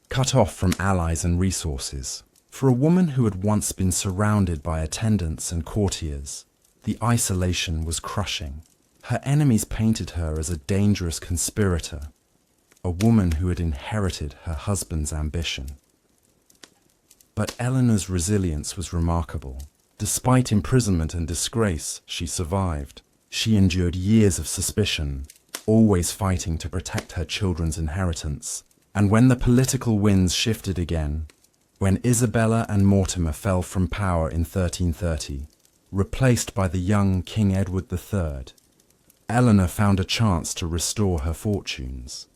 cut off from allies and resources. For a woman who had once been surrounded by attendants and courtiers, the isolation was crushing. Her enemies painted her as a dangerous conspirator, a woman who had inherited her husband's ambition. But Eleanor's resilience was remarkable. Despite imprisonment and disgrace, she survived. She endured years of suspicion, always fighting to protect her children's inheritance. And when the political winds shifted again, when Isabella and Mortimer fell from power in 1330, replaced by the young King Edward III, Eleanor found a chance to restore her fortunes.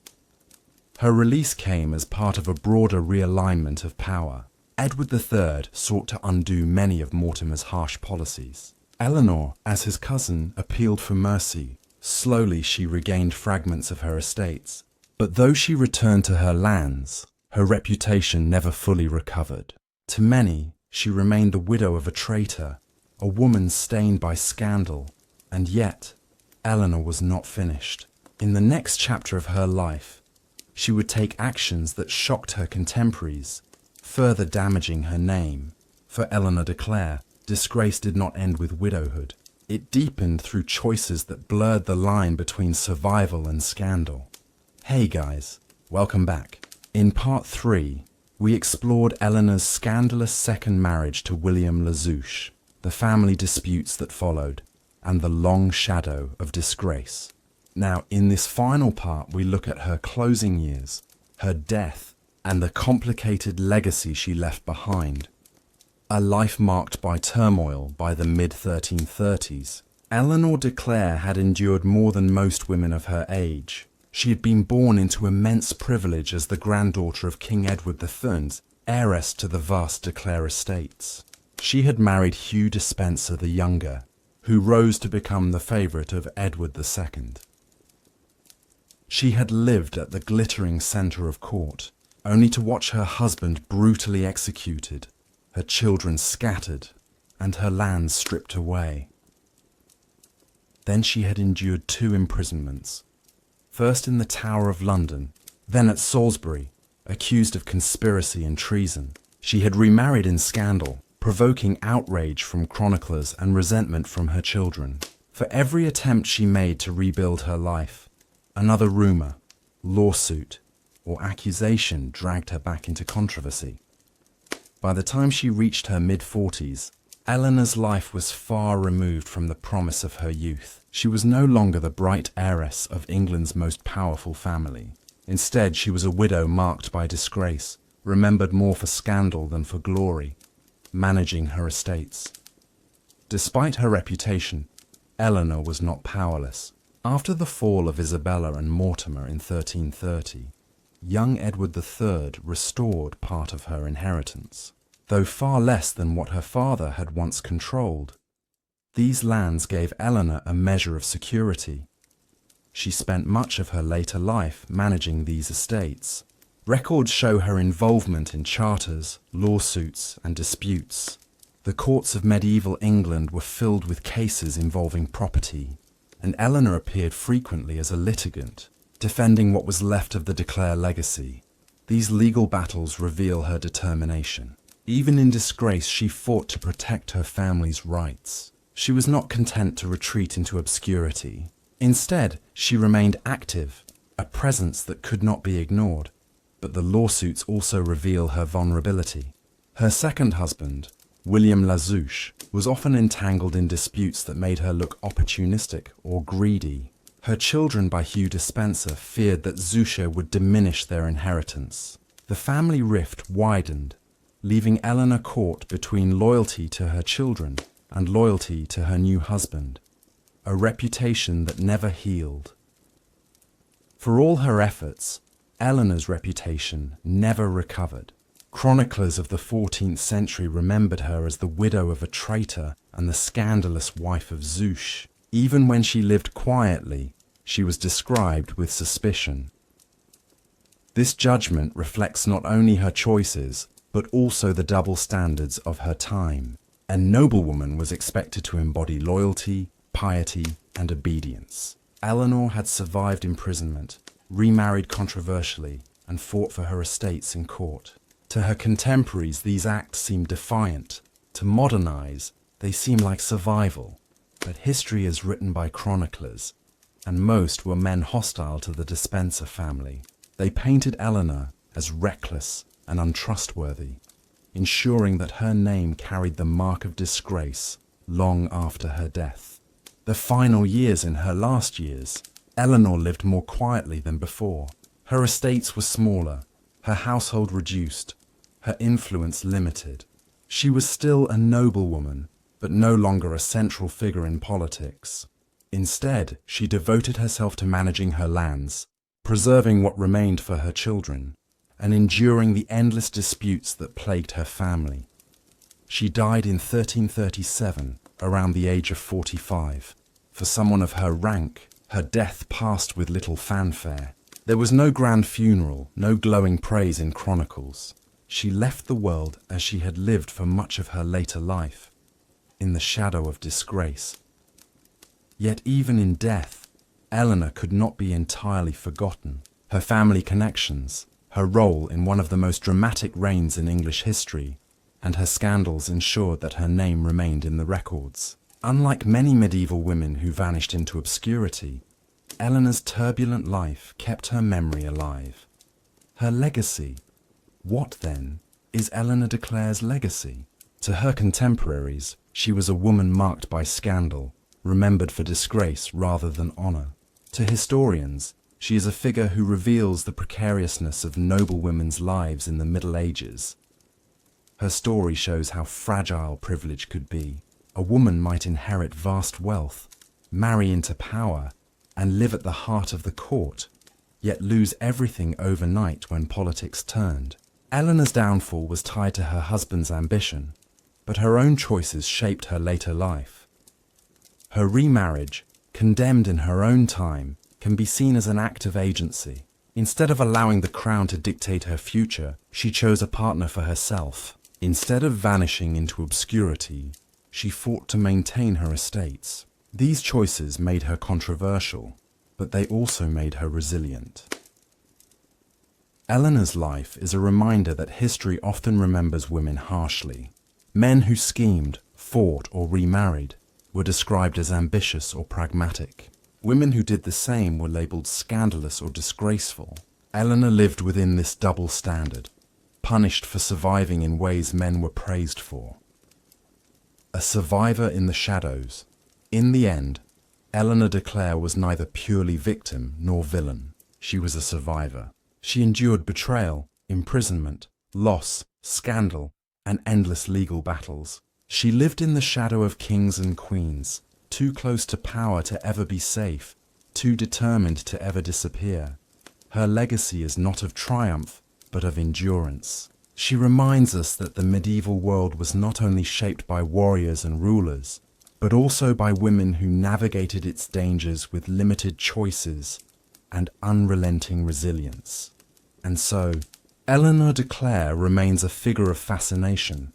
Her release came as part of a broader realignment of power. Edward III sought to undo many of Mortimer's harsh policies. Eleanor, as his cousin, appealed for mercy. Slowly she regained fragments of her estates. But though she returned to her lands, her reputation never fully recovered. To many, she remained the widow of a traitor, a woman stained by scandal. And yet, Eleanor was not finished. In the next chapter of her life, she would take actions that shocked her contemporaries, further damaging her name. For Eleanor de Clare, disgrace did not end with widowhood. It deepened through choices that blurred the line between survival and scandal. Hey guys, welcome back. In part 3, we explored Eleanor's scandalous second marriage to William Le Zouche. the family disputes that followed, and the long shadow of disgrace. Now, in this final part, we look at her closing years, her death, and the complicated legacy she left behind. A life marked by turmoil by the mid-1330s. Eleanor de Clare had endured more than most women of her age. She had been born into immense privilege as the granddaughter of King Edward III, heiress to the vast de Clare estates. She had married Hugh Despenser the Younger, who rose to become the favourite of Edward II. She had lived at the glittering centre of court, only to watch her husband brutally executed, her children scattered, and her lands stripped away. Then she had endured 2 imprisonments, first in the Tower of London, then at Salisbury, accused of conspiracy and treason. She had remarried in scandal, provoking outrage from chroniclers and resentment from her children. For every attempt she made to rebuild her life, another rumour, lawsuit, or accusation dragged her back into controversy. By the time she reached her mid-40s, Eleanor's life was far removed from the promise of her youth. She was no longer the bright heiress of England's most powerful family. Instead, she was a widow marked by disgrace, remembered more for scandal than for glory, managing her estates. Despite her reputation, Eleanor was not powerless. After the fall of Isabella and Mortimer in 1330, young Edward III restored part of her inheritance, though far less than what her father had once controlled. These lands gave Eleanor a measure of security. She spent much of her later life managing these estates. Records show her involvement in charters, lawsuits, and disputes. The courts of medieval England were filled with cases involving property, and Eleanor appeared frequently as a litigant, defending what was left of the de Clare legacy. These legal battles reveal her determination. Even in disgrace, she fought to protect her family's rights. She was not content to retreat into obscurity. Instead, she remained active, a presence that could not be ignored. But the lawsuits also reveal her vulnerability. Her second husband, William Lazouche, was often entangled in disputes that made her look opportunistic or greedy. Her children by Hugh Despenser feared that Zouche would diminish their inheritance. The family rift widened, leaving Eleanor caught between loyalty to her children and loyalty to her new husband, a reputation that never healed. For all her efforts, Eleanor's reputation never recovered. Chroniclers of the 14th century remembered her as the widow of a traitor and the scandalous wife of Zouche. Even when she lived quietly, she was described with suspicion. This judgment reflects not only her choices, but also the double standards of her time. A noblewoman was expected to embody loyalty, piety, and obedience. Eleanor had survived imprisonment, remarried controversially, and fought for her estates in court. To her contemporaries, these acts seem defiant. To modern eyes, they seem like survival. But history is written by chroniclers, and most were men hostile to the Despenser family. They painted Eleanor as reckless and untrustworthy, ensuring that her name carried the mark of disgrace long after her death. The final years in her last years, Eleanor lived more quietly than before. Her estates were smaller, her household reduced, her influence limited. She was still a noblewoman, but no longer a central figure in politics. Instead, she devoted herself to managing her lands, preserving what remained for her children, and enduring the endless disputes that plagued her family. She died in 1337, around the age of 45. For someone of her rank, her death passed with little fanfare. There was no grand funeral, no glowing praise in chronicles. She left the world as she had lived for much of her later life, in the shadow of disgrace. Yet even in death, Eleanor could not be entirely forgotten. Her family connections, her role in one of the most dramatic reigns in English history, and her scandals ensured that her name remained in the records. Unlike many medieval women who vanished into obscurity, Eleanor's turbulent life kept her memory alive. Her legacy. What, then, is Eleanor de Clare's legacy? To her contemporaries, she was a woman marked by scandal, remembered for disgrace rather than honor. To historians, she is a figure who reveals the precariousness of noble women's lives in the Middle Ages. Her story shows how fragile privilege could be. A woman might inherit vast wealth, marry into power, and live at the heart of the court, yet lose everything overnight when politics turned. Eleanor's downfall was tied to her husband's ambition, but her own choices shaped her later life. Her remarriage, condemned in her own time, can be seen as an act of agency. Instead of allowing the crown to dictate her future, she chose a partner for herself. Instead of vanishing into obscurity, she fought to maintain her estates. These choices made her controversial, but they also made her resilient. Eleanor's life is a reminder that history often remembers women harshly. Men who schemed, fought, or remarried were described as ambitious or pragmatic. Women who did the same were labeled scandalous or disgraceful. Eleanor lived within this double standard, punished for surviving in ways men were praised for. A survivor in the shadows. In the end, Eleanor de Clare was neither purely victim nor villain. She was a survivor. She endured betrayal, imprisonment, loss, scandal, and endless legal battles. She lived in the shadow of kings and queens, too close to power to ever be safe, too determined to ever disappear. Her legacy is not of triumph, but of endurance. She reminds us that the medieval world was not only shaped by warriors and rulers, but also by women who navigated its dangers with limited choices and unrelenting resilience. And so, Eleanor de Clare remains a figure of fascination.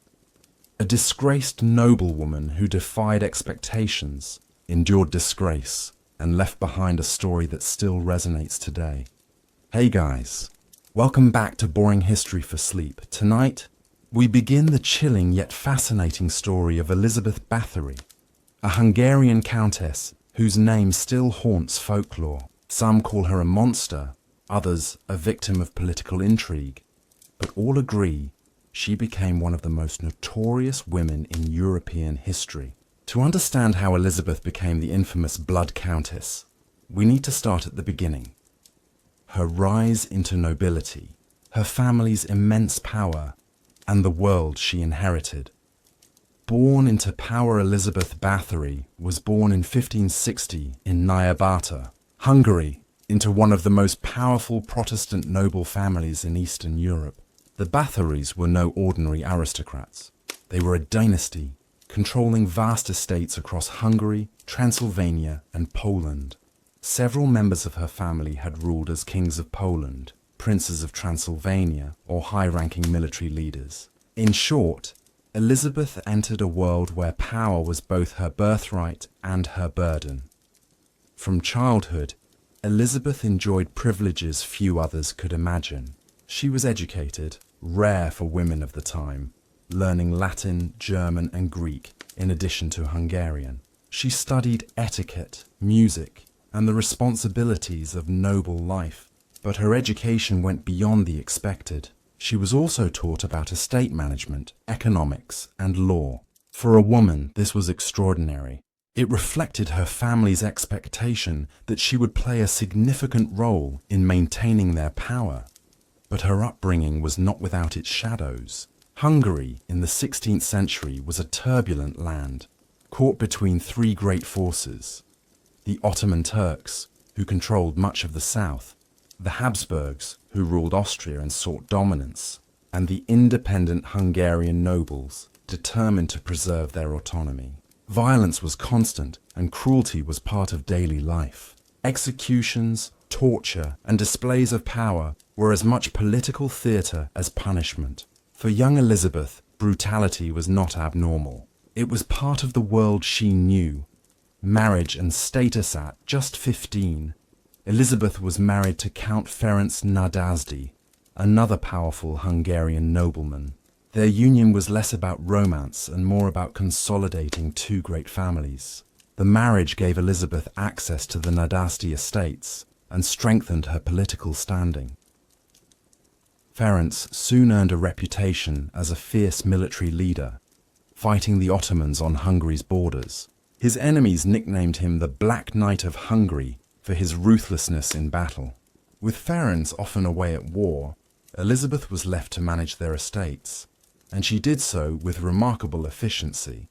A disgraced noblewoman who defied expectations, endured disgrace, and left behind a story that still resonates today. Hey guys, welcome back to Boring History for Sleep. Tonight, we begin the chilling yet fascinating story of Elizabeth Bathory, a Hungarian countess whose name still haunts folklore. Some call her a monster, others a victim of political intrigue, but all agree she became one of the most notorious women in European history. To understand how Elizabeth became the infamous Blood Countess, we need to start at the beginning. Her rise into nobility, her family's immense power, and the world she inherited. Born into power, Elizabeth Bathory was born in 1560 in Nyírbátor, Hungary, into one of the most powerful Protestant noble families in Eastern Europe. The Bathorys were no ordinary aristocrats. They were a dynasty, controlling vast estates across Hungary, Transylvania, and Poland. Several members of her family had ruled as kings of Poland, princes of Transylvania, or high-ranking military leaders. In short, Elizabeth entered a world where power was both her birthright and her burden. From childhood, Elizabeth enjoyed privileges few others could imagine. She was educated, rare for women of the time, learning Latin, German, and Greek in addition to Hungarian. She studied etiquette, music, and the responsibilities of noble life. But her education went beyond the expected. She was also taught about estate management, economics, and law. For a woman, this was extraordinary. It reflected her family's expectation that she would play a significant role in maintaining their power. But her upbringing was not without its shadows. Hungary in the 16th century was a turbulent land, caught between three great forces: the Ottoman Turks, who controlled much of the south, the Habsburgs, who ruled Austria and sought dominance, and the independent Hungarian nobles, determined to preserve their autonomy. Violence was constant, and cruelty was part of daily life. Executions, torture, and displays of power were as much political theatre as punishment. For young Elizabeth, brutality was not abnormal. It was part of the world she knew. Marriage and status. At just 15, Elizabeth was married to Count Ferenc Nadasdy, another powerful Hungarian nobleman. Their union was less about romance and more about consolidating two great families. The marriage gave Elizabeth access to the Nadasdy estates and strengthened her political standing. Ferenc soon earned a reputation as a fierce military leader, fighting the Ottomans on Hungary's borders. His enemies nicknamed him the Black Knight of Hungary for his ruthlessness in battle. With Ferenc often away at war, Elizabeth was left to manage their estates, and she did so with remarkable efficiency.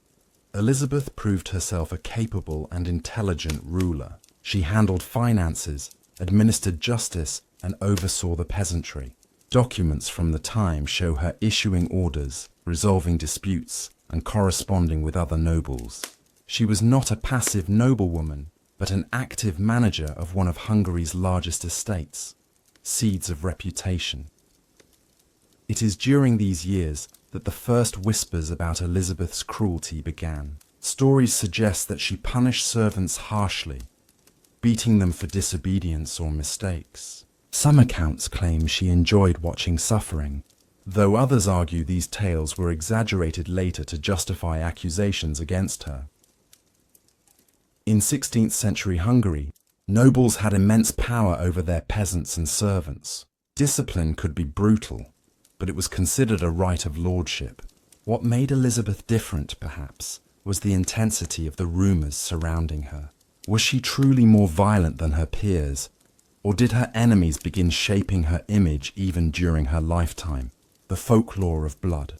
Elizabeth proved herself a capable and intelligent ruler. She handled finances, administered justice, and oversaw the peasantry. Documents from the time show her issuing orders, resolving disputes, and corresponding with other nobles. She was not a passive noblewoman, but an active manager of one of Hungary's largest estates. Seeds of reputation. It is during these years that the first whispers about Elizabeth's cruelty began. Stories suggest that she punished servants harshly, beating them for disobedience or mistakes. Some accounts claim she enjoyed watching suffering, though others argue these tales were exaggerated later to justify accusations against her. In 16th century Hungary, nobles had immense power over their peasants and servants. Discipline could be brutal, but it was considered a right of lordship. What made Elizabeth different, perhaps, was the intensity of the rumours surrounding her. Was she truly more violent than her peers, or did her enemies begin shaping her image even during her lifetime? The folklore of blood.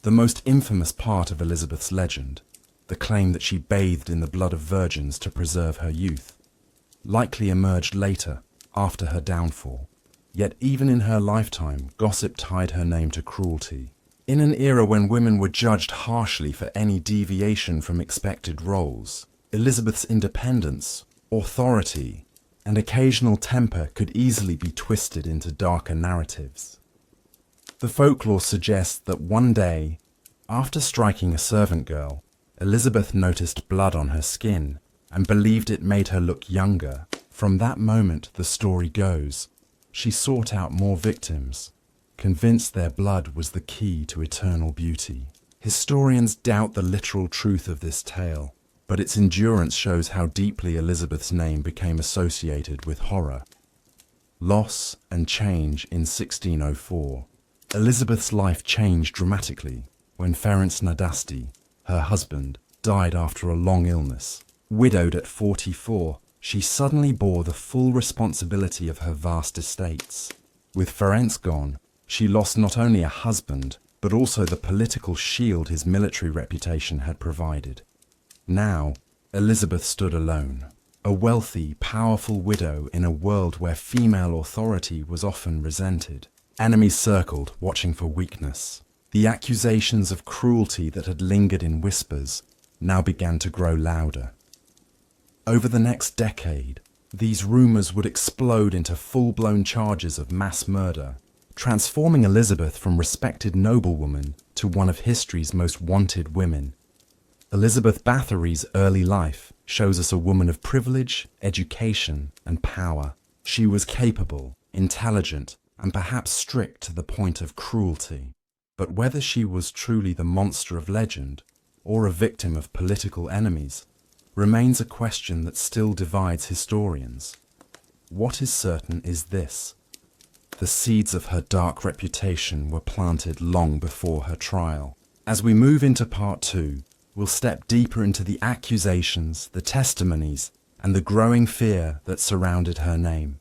The most infamous part of Elizabeth's legend, the claim that she bathed in the blood of virgins to preserve her youth, likely emerged later, after her downfall. Yet even in her lifetime, gossip tied her name to cruelty. In an era when women were judged harshly for any deviation from expected roles, Elizabeth's independence, authority, and occasional temper could easily be twisted into darker narratives. The folklore suggests that one day, after striking a servant girl, Elizabeth noticed blood on her skin and believed it made her look younger. From that moment, the story goes, she sought out more victims, convinced their blood was the key to eternal beauty. Historians doubt the literal truth of this tale, but its endurance shows how deeply Elizabeth's name became associated with horror. Loss and change in 1604. Elizabeth's life changed dramatically when Ferenc Nadasti, her husband, died after a long illness. Widowed at 44, she suddenly bore the full responsibility of her vast estates. With Ferenc gone, she lost not only a husband, but also the political shield his military reputation had provided. Now, Elizabeth stood alone, a wealthy, powerful widow in a world where female authority was often resented. Enemies circled, watching for weakness. The accusations of cruelty that had lingered in whispers now began to grow louder. Over the next decade, these rumours would explode into full-blown charges of mass murder, transforming Elizabeth from respected noblewoman to one of history's most wanted women. Elizabeth Bathory's early life shows us a woman of privilege, education, and power. She was capable, intelligent, and perhaps strict to the point of cruelty. But whether she was truly the monster of legend or a victim of political enemies remains a question that still divides historians. What is certain is this: the seeds of her dark reputation were planted long before her trial. As we move into part 2, we'll step deeper into the accusations, the testimonies, and the growing fear that surrounded her name.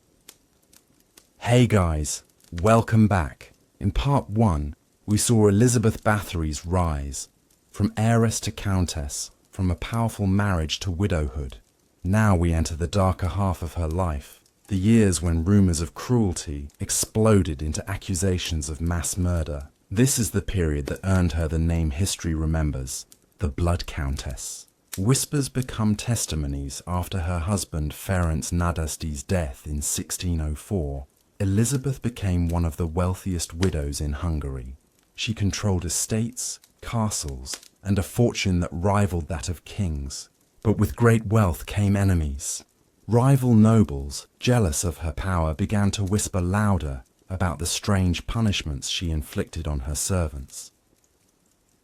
Hey guys, welcome back. In part 1, we saw Elizabeth Bathory's rise, from heiress to countess, from a powerful marriage to widowhood. Now we enter the darker half of her life, the years when rumours of cruelty exploded into accusations of mass murder. This is the period that earned her the name history remembers, the Blood Countess. Whispers become testimonies after her husband Ferenc Nadasti's death in 1604. Elizabeth became one of the wealthiest widows in Hungary. She controlled estates, castles, and a fortune that rivaled that of kings. But with great wealth came enemies. Rival nobles, jealous of her power, began to whisper louder about the strange punishments she inflicted on her servants.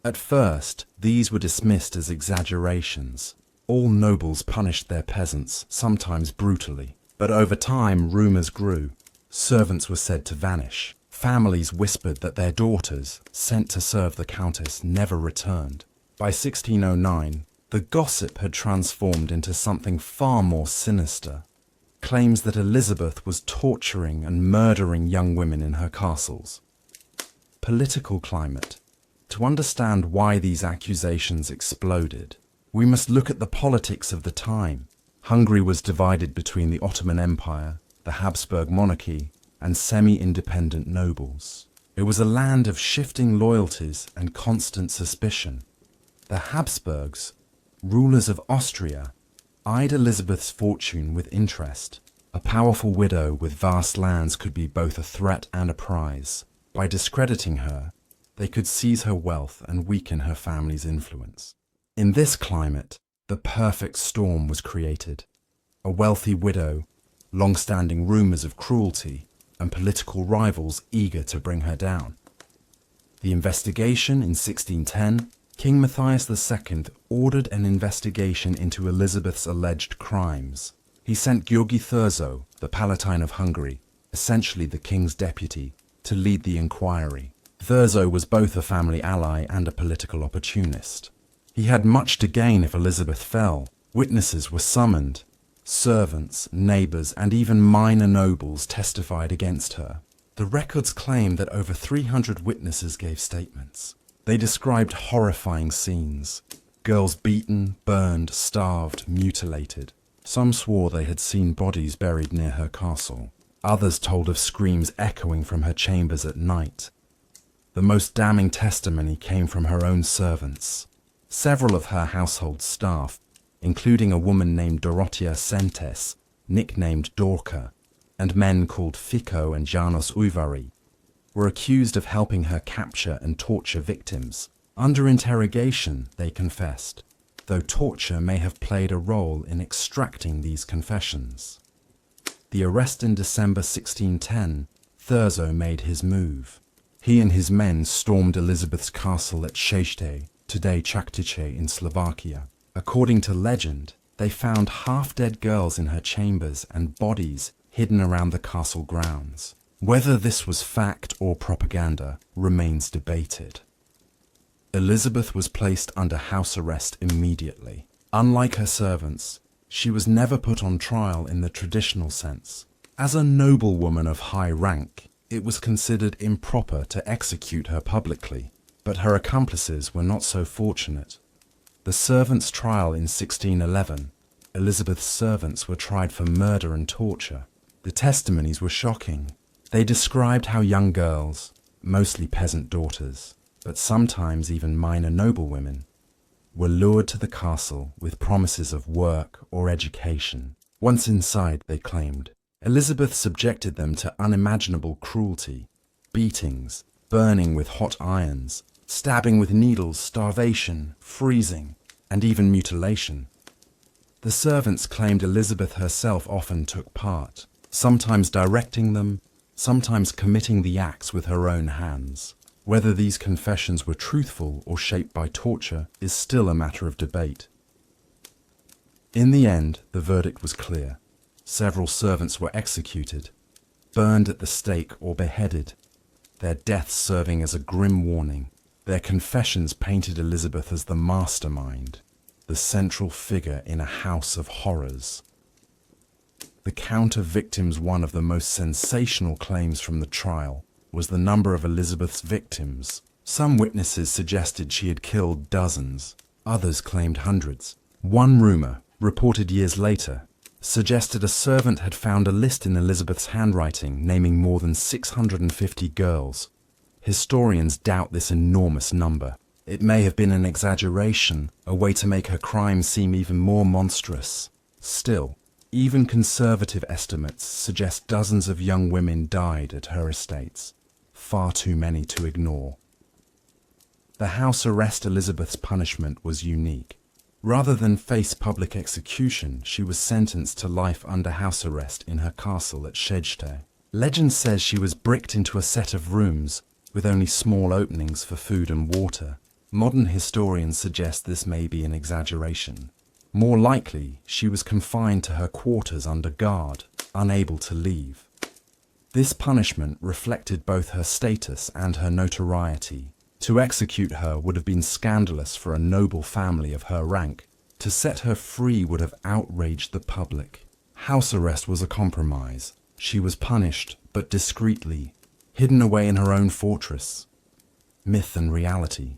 At first, these were dismissed as exaggerations. All nobles punished their peasants, sometimes brutally. But over time, rumours grew. Servants were said to vanish. Families whispered that their daughters, sent to serve the Countess, never returned. By 1609, the gossip had transformed into something far more sinister. Claims that Elizabeth was torturing and murdering young women in her castles. Political climate. To understand why these accusations exploded, we must look at the politics of the time. Hungary was divided between the Ottoman Empire, the Habsburg monarchy, and semi-independent nobles. It was a land of shifting loyalties and constant suspicion. The Habsburgs, rulers of Austria, eyed Elizabeth's fortune with interest. A powerful widow with vast lands could be both a threat and a prize. By discrediting her, they could seize her wealth and weaken her family's influence. In this climate, the perfect storm was created. A wealthy widow, long-standing rumors of cruelty, and political rivals eager to bring her down. The investigation in 1610, King Matthias II ordered an investigation into Elizabeth's alleged crimes. He sent György Thurzó, the Palatine of Hungary, essentially the king's deputy, to lead the inquiry. Thurzó was both a family ally and a political opportunist. He had much to gain if Elizabeth fell. Witnesses were summoned. Servants, neighbours, and even minor nobles testified against her. The records claim that over 300 witnesses gave statements. They described horrifying scenes. Girls beaten, burned, starved, mutilated. Some swore they had seen bodies buried near her castle. Others told of screams echoing from her chambers at night. The most damning testimony came from her own servants. Several of her household staff, including a woman named Dorothea Sentes, nicknamed Dorka, and men called Fico and Janos Uvari, were accused of helping her capture and torture victims. Under interrogation, they confessed, though torture may have played a role in extracting these confessions. The arrest in December 1610, Thurzó made his move. He and his men stormed Elizabeth's castle at Šešte, today Čačtice in Slovakia. According to legend, they found half-dead girls in her chambers and bodies hidden around the castle grounds. Whether this was fact or propaganda remains debated. Elizabeth was placed under house arrest immediately. Unlike her servants, she was never put on trial in the traditional sense. As a noblewoman of high rank, it was considered improper to execute her publicly, but her accomplices were not so fortunate. The servants' trial in 1611, Elizabeth's servants were tried for murder and torture. The testimonies were shocking. They described how young girls, mostly peasant daughters, but sometimes even minor noblewomen, were lured to the castle with promises of work or education. Once inside, they claimed, Elizabeth subjected them to unimaginable cruelty, beatings, burning with hot irons, stabbing with needles, starvation, freezing, and even mutilation. The servants claimed Elizabeth herself often took part, sometimes directing them, sometimes committing the acts with her own hands. Whether these confessions were truthful or shaped by torture is still a matter of debate. In the end, the verdict was clear. Several servants were executed, burned at the stake or beheaded, their deaths serving as a grim warning. Their confessions painted Elizabeth as the mastermind, the central figure in a house of horrors. The count of victims, one of the most sensational claims from the trial, was the number of Elizabeth's victims. Some witnesses suggested she had killed dozens, others claimed hundreds. One rumor, reported years later, suggested a servant had found a list in Elizabeth's handwriting naming more than 650 girls. Historians doubt this enormous number. It may have been an exaggeration, a way to make her crime seem even more monstrous. Still, even conservative estimates suggest dozens of young women died at her estates, far too many to ignore. The house arrest Elizabeth's punishment was unique. Rather than face public execution, she was sentenced to life under house arrest in her castle at Šešte. Legend says she was bricked into a set of rooms with only small openings for food and water. Modern historians suggest this may be an exaggeration. More likely, she was confined to her quarters under guard, unable to leave. This punishment reflected both her status and her notoriety. To execute her would have been scandalous for a noble family of her rank. To set her free would have outraged the public. House arrest was a compromise. She was punished, but discreetly, hidden away in her own fortress. Myth and reality.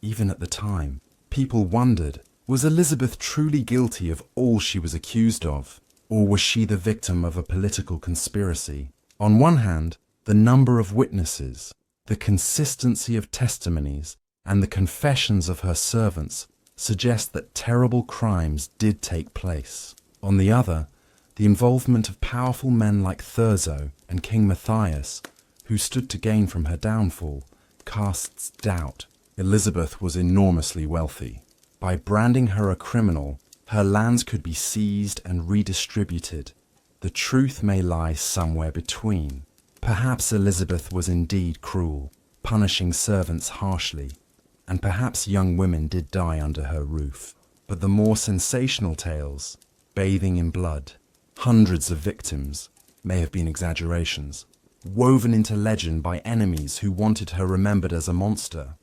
Even at the time, people wondered, was Elizabeth truly guilty of all she was accused of? Or was she the victim of a political conspiracy? On one hand, the number of witnesses, the consistency of testimonies, and the confessions of her servants suggest that terrible crimes did take place. On the other, the involvement of powerful men like Thurzo and King Matthias, who stood to gain from her downfall, casts doubt. Elizabeth was enormously wealthy. By branding her a criminal, her lands could be seized and redistributed. The truth may lie somewhere between. Perhaps Elizabeth was indeed cruel, punishing servants harshly, and perhaps young women did die under her roof. But the more sensational tales, bathing in blood, hundreds of victims, may have been exaggerations, woven into legend by enemies who wanted her remembered as a monster.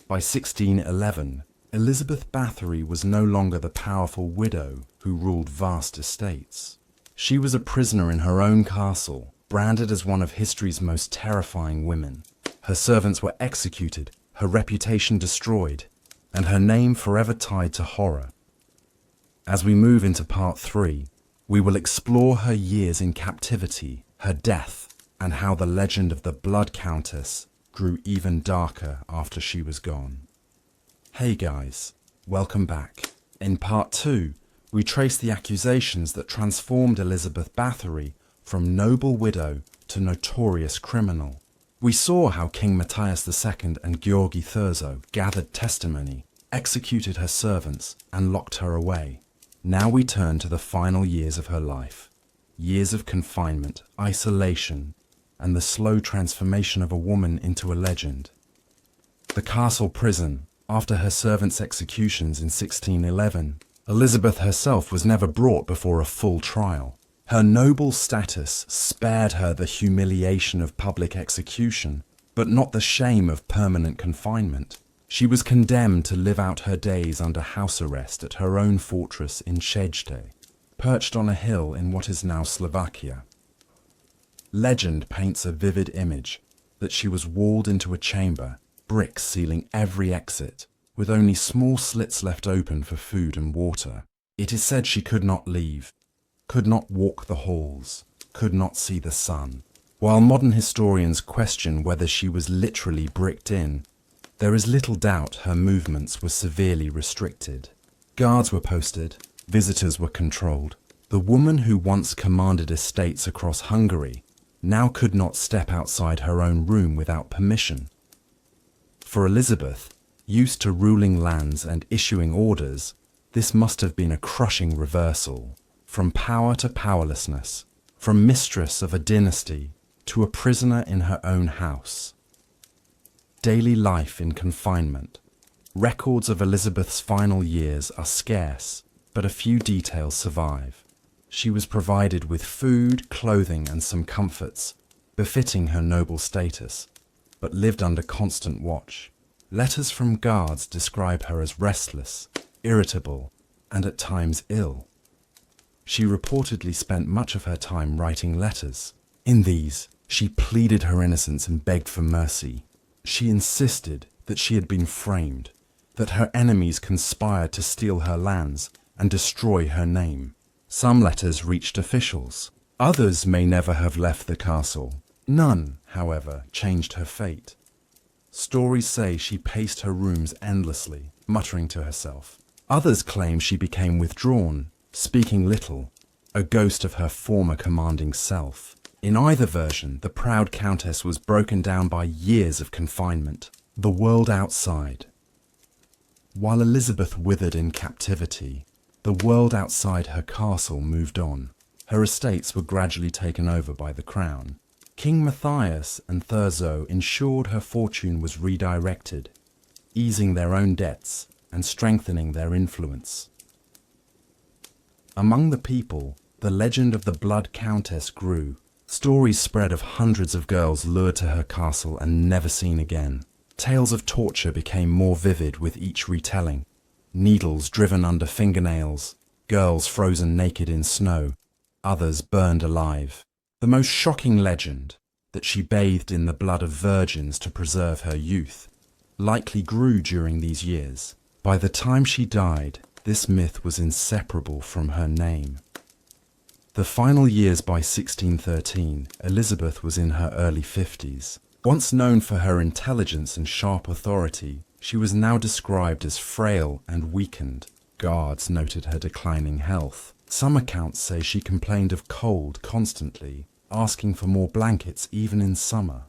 By 1611, Elizabeth Bathory was no longer the powerful widow who ruled vast estates. She was a prisoner in her own castle, branded as one of history's most terrifying women. Her servants were executed, her reputation destroyed, and her name forever tied to horror. As we move into part 3, we will explore her years in captivity, her death, and how the legend of the Blood Countess grew even darker after she was gone. Hey guys, welcome back. In part 2, we trace the accusations that transformed Elizabeth Bathory from noble widow to notorious criminal. We saw how King Matthias II and Georgi Thurzo gathered testimony, executed her servants, and locked her away. Now we turn to the final years of her life. Years of confinement, isolation, and the slow transformation of a woman into a legend. The castle prison. After her servants' executions in 1611, Elizabeth herself was never brought before a full trial. Her noble status spared her the humiliation of public execution, but not the shame of permanent confinement. She was condemned to live out her days under house arrest at her own fortress in Szejde, perched on a hill in what is now Slovakia. Legend paints a vivid image that she was walled into a chamber, bricks sealing every exit, with only small slits left open for food and water. It is said she could not leave, could not walk the halls, could not see the sun. While modern historians question whether she was literally bricked in, there is little doubt her movements were severely restricted. Guards were posted, visitors were controlled. The woman who once commanded estates across Hungary now could not step outside her own room without permission. For Elizabeth, used to ruling lands and issuing orders, this must have been a crushing reversal. From power to powerlessness, from mistress of a dynasty to a prisoner in her own house. Daily life in confinement. Records of Elizabeth's final years are scarce, but a few details survive. She was provided with food, clothing, and some comforts, befitting her noble status, but lived under constant watch. Letters from guards describe her as restless, irritable, and at times ill. She reportedly spent much of her time writing letters. In these, she pleaded her innocence and begged for mercy. She insisted that she had been framed, that her enemies conspired to steal her lands and destroy her name. Some letters reached officials. Others may never have left the castle. None, however, changed her fate. Stories say she paced her rooms endlessly, muttering to herself. Others claim she became withdrawn, speaking little, a ghost of her former commanding self. In either version, the proud countess was broken down by years of confinement. The world outside. While Elizabeth withered in captivity, the world outside her castle moved on. Her estates were gradually taken over by the crown. King Matthias and Thurzo ensured her fortune was redirected, easing their own debts and strengthening their influence. Among the people, the legend of the Blood Countess grew. Stories spread of hundreds of girls lured to her castle and never seen again. Tales of torture became more vivid with each retelling. Needles driven under fingernails, girls frozen naked in snow, others burned alive. The most shocking legend, that she bathed in the blood of virgins to preserve her youth, likely grew during these years. By the time she died, this myth was inseparable from her name. The final years by 1613, Elizabeth was in her early 50s. Once known for her intelligence and sharp authority, she was now described as frail and weakened. Guards noted her declining health. Some accounts say she complained of cold constantly, asking for more blankets even in summer.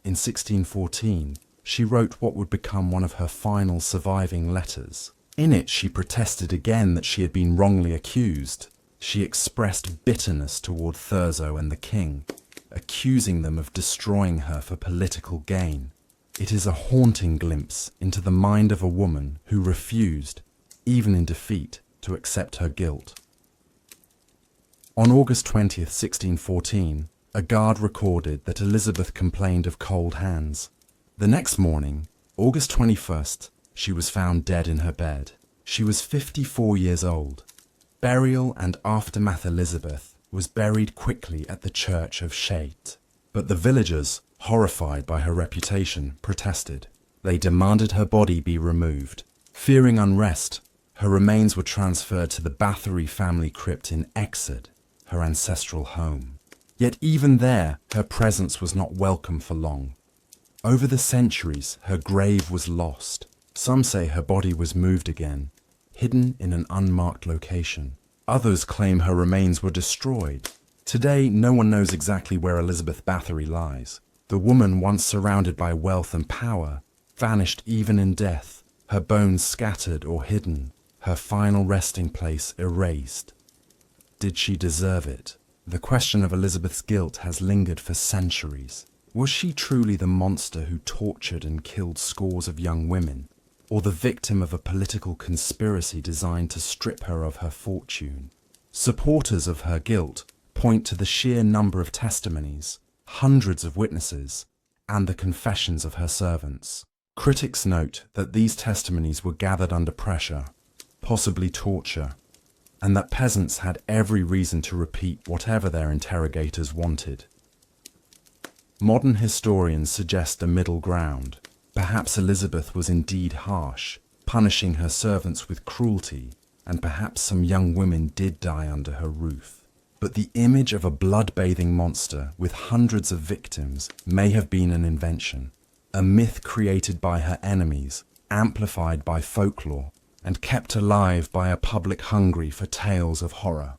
In 1614, she wrote what would become one of her final surviving letters. In it, she protested again that she had been wrongly accused. She expressed bitterness toward Thurzo and the king, accusing them of destroying her for political gain. It is a haunting glimpse into the mind of a woman who refused, even in defeat, to accept her guilt. On August 20th, 1614, a guard recorded that Elizabeth complained of cold hands. The next morning, August 21st, she was found dead in her bed. She was 54 years old. Burial and aftermath. Elizabeth was buried quickly at the church of Shait, but the villagers, horrified by her reputation, protested. They demanded her body be removed. Fearing unrest, her remains were transferred to the Bathory family crypt in Exeter, her ancestral home. Yet even there, her presence was not welcome for long. Over the centuries, her grave was lost. Some say her body was moved again, hidden in an unmarked location. Others claim her remains were destroyed. Today, no one knows exactly where Elizabeth Bathory lies. The woman, once surrounded by wealth and power, vanished even in death, her bones scattered or hidden, her final resting place erased. Did she deserve it? The question of Elizabeth's guilt has lingered for centuries. Was she truly the monster who tortured and killed scores of young women, or the victim of a political conspiracy designed to strip her of her fortune? Supporters of her guilt point to the sheer number of testimonies, hundreds of witnesses, and the confessions of her servants. Critics note that these testimonies were gathered under pressure, possibly torture, and that peasants had every reason to repeat whatever their interrogators wanted. Modern historians suggest a middle ground. Perhaps Elizabeth was indeed harsh, punishing her servants with cruelty, and perhaps some young women did die under her roof. But the image of a blood-bathing monster with hundreds of victims may have been an invention, a myth created by her enemies, amplified by folklore, and kept alive by a public hungry for tales of horror.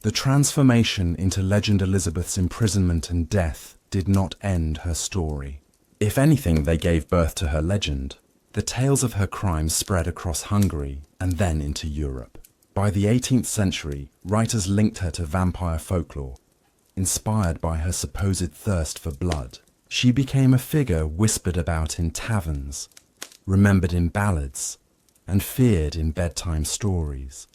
The transformation into Legend Elizabeth's imprisonment and death did not end her story. If anything, they gave birth to her legend. The tales of her crimes spread across Hungary and then into Europe. By the 18th century, writers linked her to vampire folklore, inspired by her supposed thirst for blood. She became a figure whispered about in taverns, remembered in ballads, and feared in bedtime stories.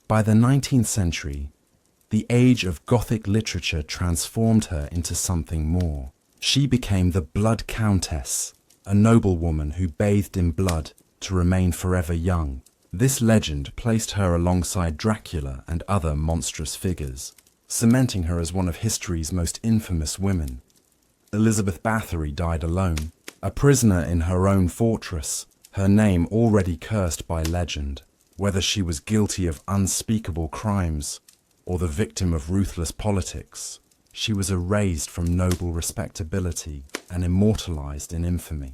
By the 19th century, the age of Gothic literature transformed her into something more. She became the Blood Countess, a noblewoman who bathed in blood to remain forever young. This legend placed her alongside Dracula and other monstrous figures, cementing her as one of history's most infamous women. Elizabeth Bathory died alone, a prisoner in her own fortress, her name already cursed by legend. Whether she was guilty of unspeakable crimes or the victim of ruthless politics, she was erased from noble respectability and immortalized in infamy.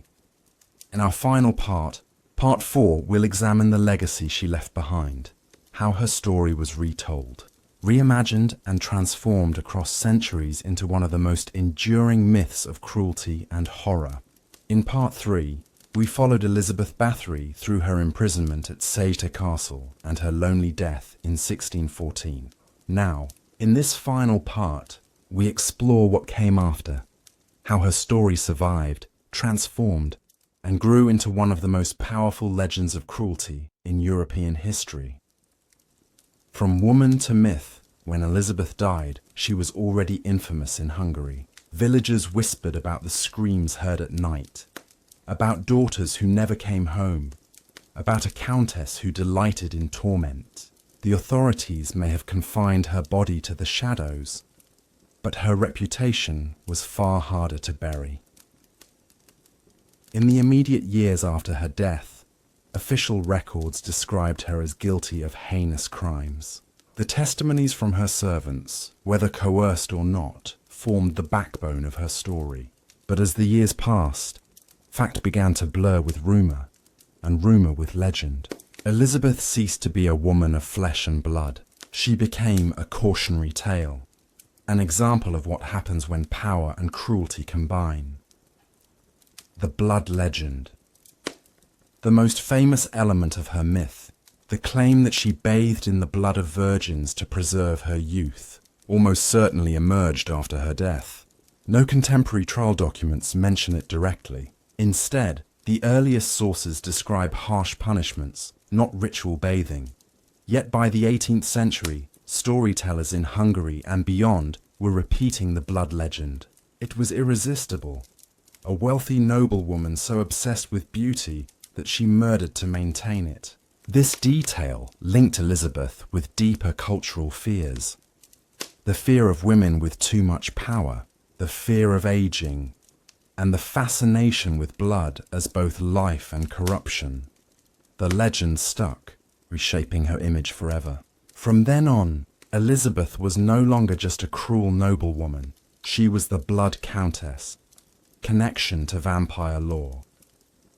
In our final part, Part 4, we'll examine the legacy she left behind, how her story was retold, reimagined and transformed across centuries into one of the most enduring myths of cruelty and horror. In Part 3, we followed Elizabeth Bathory through her imprisonment at Sayta Castle and her lonely death in 1614. Now, in this final part, we explore what came after, how her story survived, transformed, and grew into one of the most powerful legends of cruelty in European history. From woman to myth, When Elizabeth died, she was already infamous in Hungary. Villagers whispered about the screams heard at night, about daughters who never came home, about a countess who delighted in torment. The authorities may have confined her body to the shadows, but her reputation was far harder to bury. In the immediate years after her death, official records described her as guilty of heinous crimes. The testimonies from her servants, whether coerced or not, formed the backbone of her story. But as the years passed, fact began to blur with rumour, and rumour with legend. Elizabeth ceased to be a woman of flesh and blood. She became a cautionary tale, an example of what happens when power and cruelty combine. The blood legend. The most famous element of her myth, the claim that she bathed in the blood of virgins to preserve her youth, almost certainly emerged after her death. No contemporary trial documents mention it directly. Instead, the earliest sources describe harsh punishments, not ritual bathing. Yet by the 18th century, storytellers in Hungary and beyond were repeating the blood legend. It was irresistible. A wealthy noblewoman so obsessed with beauty that she murdered to maintain it. This detail linked Elizabeth with deeper cultural fears. The fear of women with too much power, the fear of aging, and the fascination with blood as both life and corruption. The legend stuck, reshaping her image forever. From then on, Elizabeth was no longer just a cruel noblewoman. She was the blood countess, connection to vampire lore.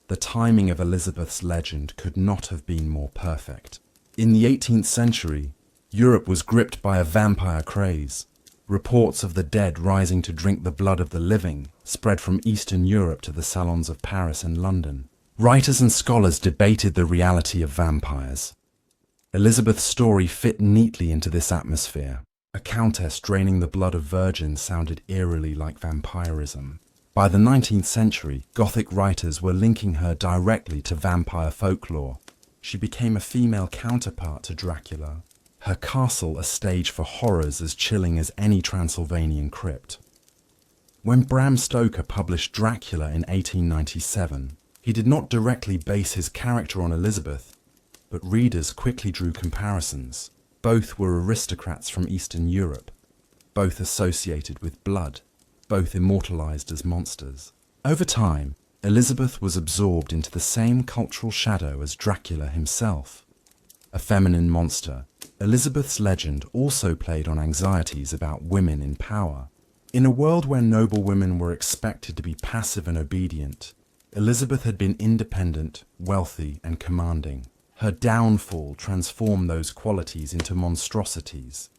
The timing of Elizabeth's legend could not have been more perfect. In the 18th century, Europe was gripped by a vampire craze. Reports of the dead rising to drink the blood of the living spread from Eastern Europe to the salons of Paris and London. Writers and scholars debated the reality of vampires. Elizabeth's story fit neatly into this atmosphere. A countess draining the blood of virgins sounded eerily like vampirism. By the 19th century, Gothic writers were linking her directly to vampire folklore. She became a female counterpart to Dracula, her castle a stage for horrors as chilling as any Transylvanian crypt. When Bram Stoker published Dracula in 1897, he did not directly base his character on Elizabeth, but readers quickly drew comparisons. Both were aristocrats from Eastern Europe, both associated with blood, both immortalized as monsters. Over time, Elizabeth was absorbed into the same cultural shadow as Dracula himself. A feminine monster, Elizabeth's legend also played on anxieties about women in power. In a world where noblewomen were expected to be passive and obedient, Elizabeth had been independent, wealthy, and commanding. Her downfall transformed those qualities into monstrosities.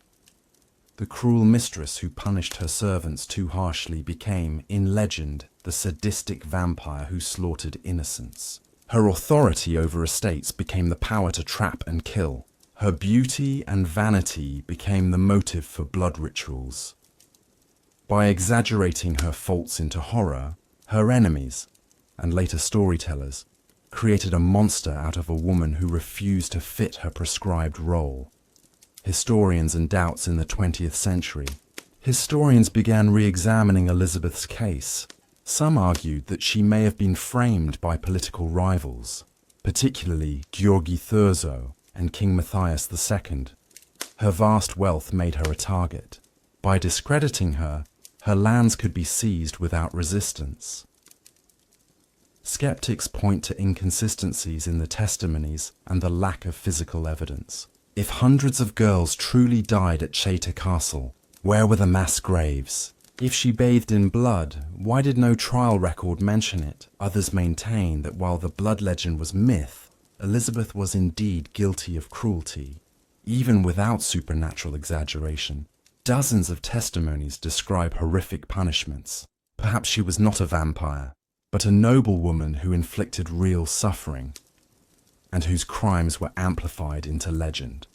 The cruel mistress who punished her servants too harshly became, in legend, the sadistic vampire who slaughtered innocents. Her authority over estates became the power to trap and kill. Her beauty and vanity became the motive for blood rituals. By exaggerating her faults into horror, her enemies, and later storytellers, created a monster out of a woman who refused to fit her prescribed role. Historians and doubts in the 20th century. Historians began re-examining Elizabeth's case. Some argued that she may have been framed by political rivals, particularly Georgi Thurzo and King Matthias II. Her vast wealth made her a target. By discrediting her, her lands could be seized without resistance. Skeptics point to inconsistencies in the testimonies and the lack of physical evidence. If hundreds of girls truly died at Cheta Castle, where were the mass graves? If she bathed in blood, why did no trial record mention it? Others maintain that while the blood legend was myth, Elizabeth was indeed guilty of cruelty. Even without supernatural exaggeration, dozens of testimonies describe horrific punishments. Perhaps she was not a vampire, but a noblewoman who inflicted real suffering, and whose crimes were amplified into legend.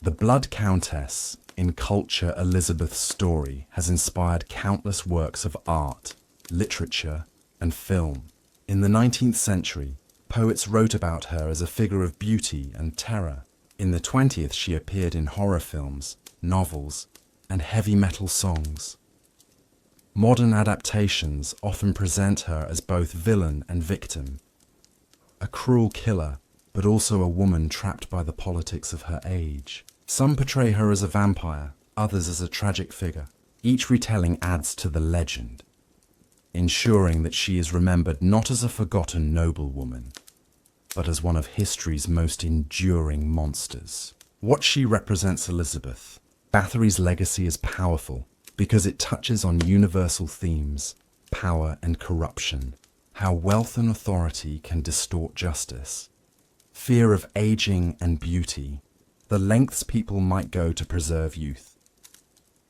The Blood Countess, in culture Elizabeth's story, has inspired countless works of art, literature, and film. In the 19th century, poets wrote about her as a figure of beauty and terror. In the 20th, she appeared in horror films, novels, and heavy metal songs. Modern adaptations often present her as both villain and victim, a cruel killer, but also a woman trapped by the politics of her age. Some portray her as a vampire, others as a tragic figure. Each retelling adds to the legend, ensuring that she is remembered not as a forgotten noblewoman, but as one of history's most enduring monsters. What she represents Elizabeth. Bathory's legacy is powerful because it touches on universal themes, power and corruption, how wealth and authority can distort justice, fear of aging and beauty, the lengths people might go to preserve youth,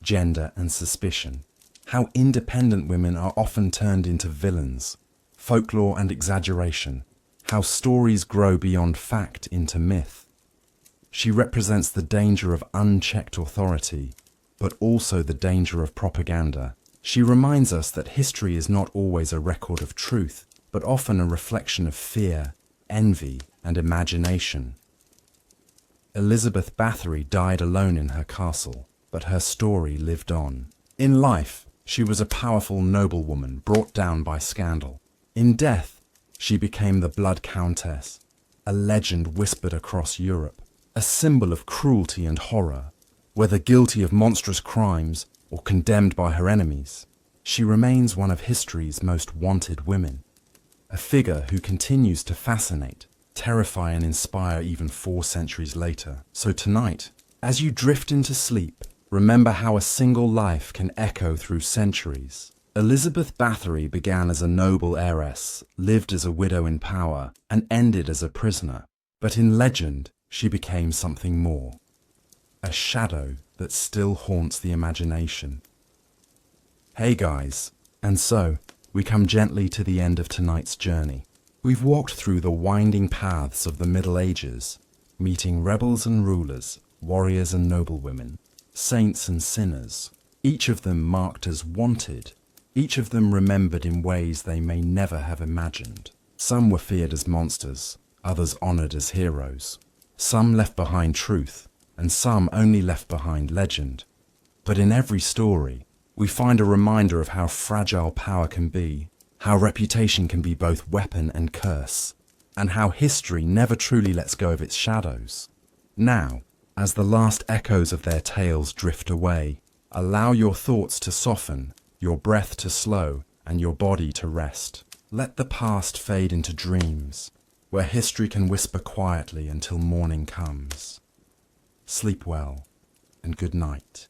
gender and suspicion, how independent women are often turned into villains, folklore and exaggeration, how stories grow beyond fact into myth. She represents the danger of unchecked authority, but also the danger of propaganda. She reminds us that history is not always a record of truth, but often a reflection of fear, envy, and imagination. Elizabeth Bathory died alone in her castle, but her story lived on. In life, she was a powerful noblewoman brought down by scandal. In death, she became the Blood Countess, a legend whispered across Europe, a symbol of cruelty and horror. Whether guilty of monstrous crimes or condemned by her enemies, she remains one of history's most wanted women, a figure who continues to fascinate, terrify and inspire even 4 centuries later. So tonight, as you drift into sleep, remember how a single life can echo through centuries. Elizabeth Bathory began as a noble heiress, lived as a widow in power, and ended as a prisoner. But in legend, she became something more. A shadow that still haunts the imagination. Hey guys, and so we come gently to the end of tonight's journey. We've walked through the winding paths of the Middle Ages, meeting rebels and rulers, warriors and noblewomen, saints and sinners, each of them marked as wanted, each of them remembered in ways they may never have imagined. Some were feared as monsters, others honored as heroes. Some left behind truth, and some only left behind legend. But in every story, we find a reminder of how fragile power can be, how reputation can be both weapon and curse, and how history never truly lets go of its shadows. Now, as the last echoes of their tales drift away, allow your thoughts to soften, your breath to slow, and your body to rest. Let the past fade into dreams, where history can whisper quietly until morning comes. Sleep well, and good night.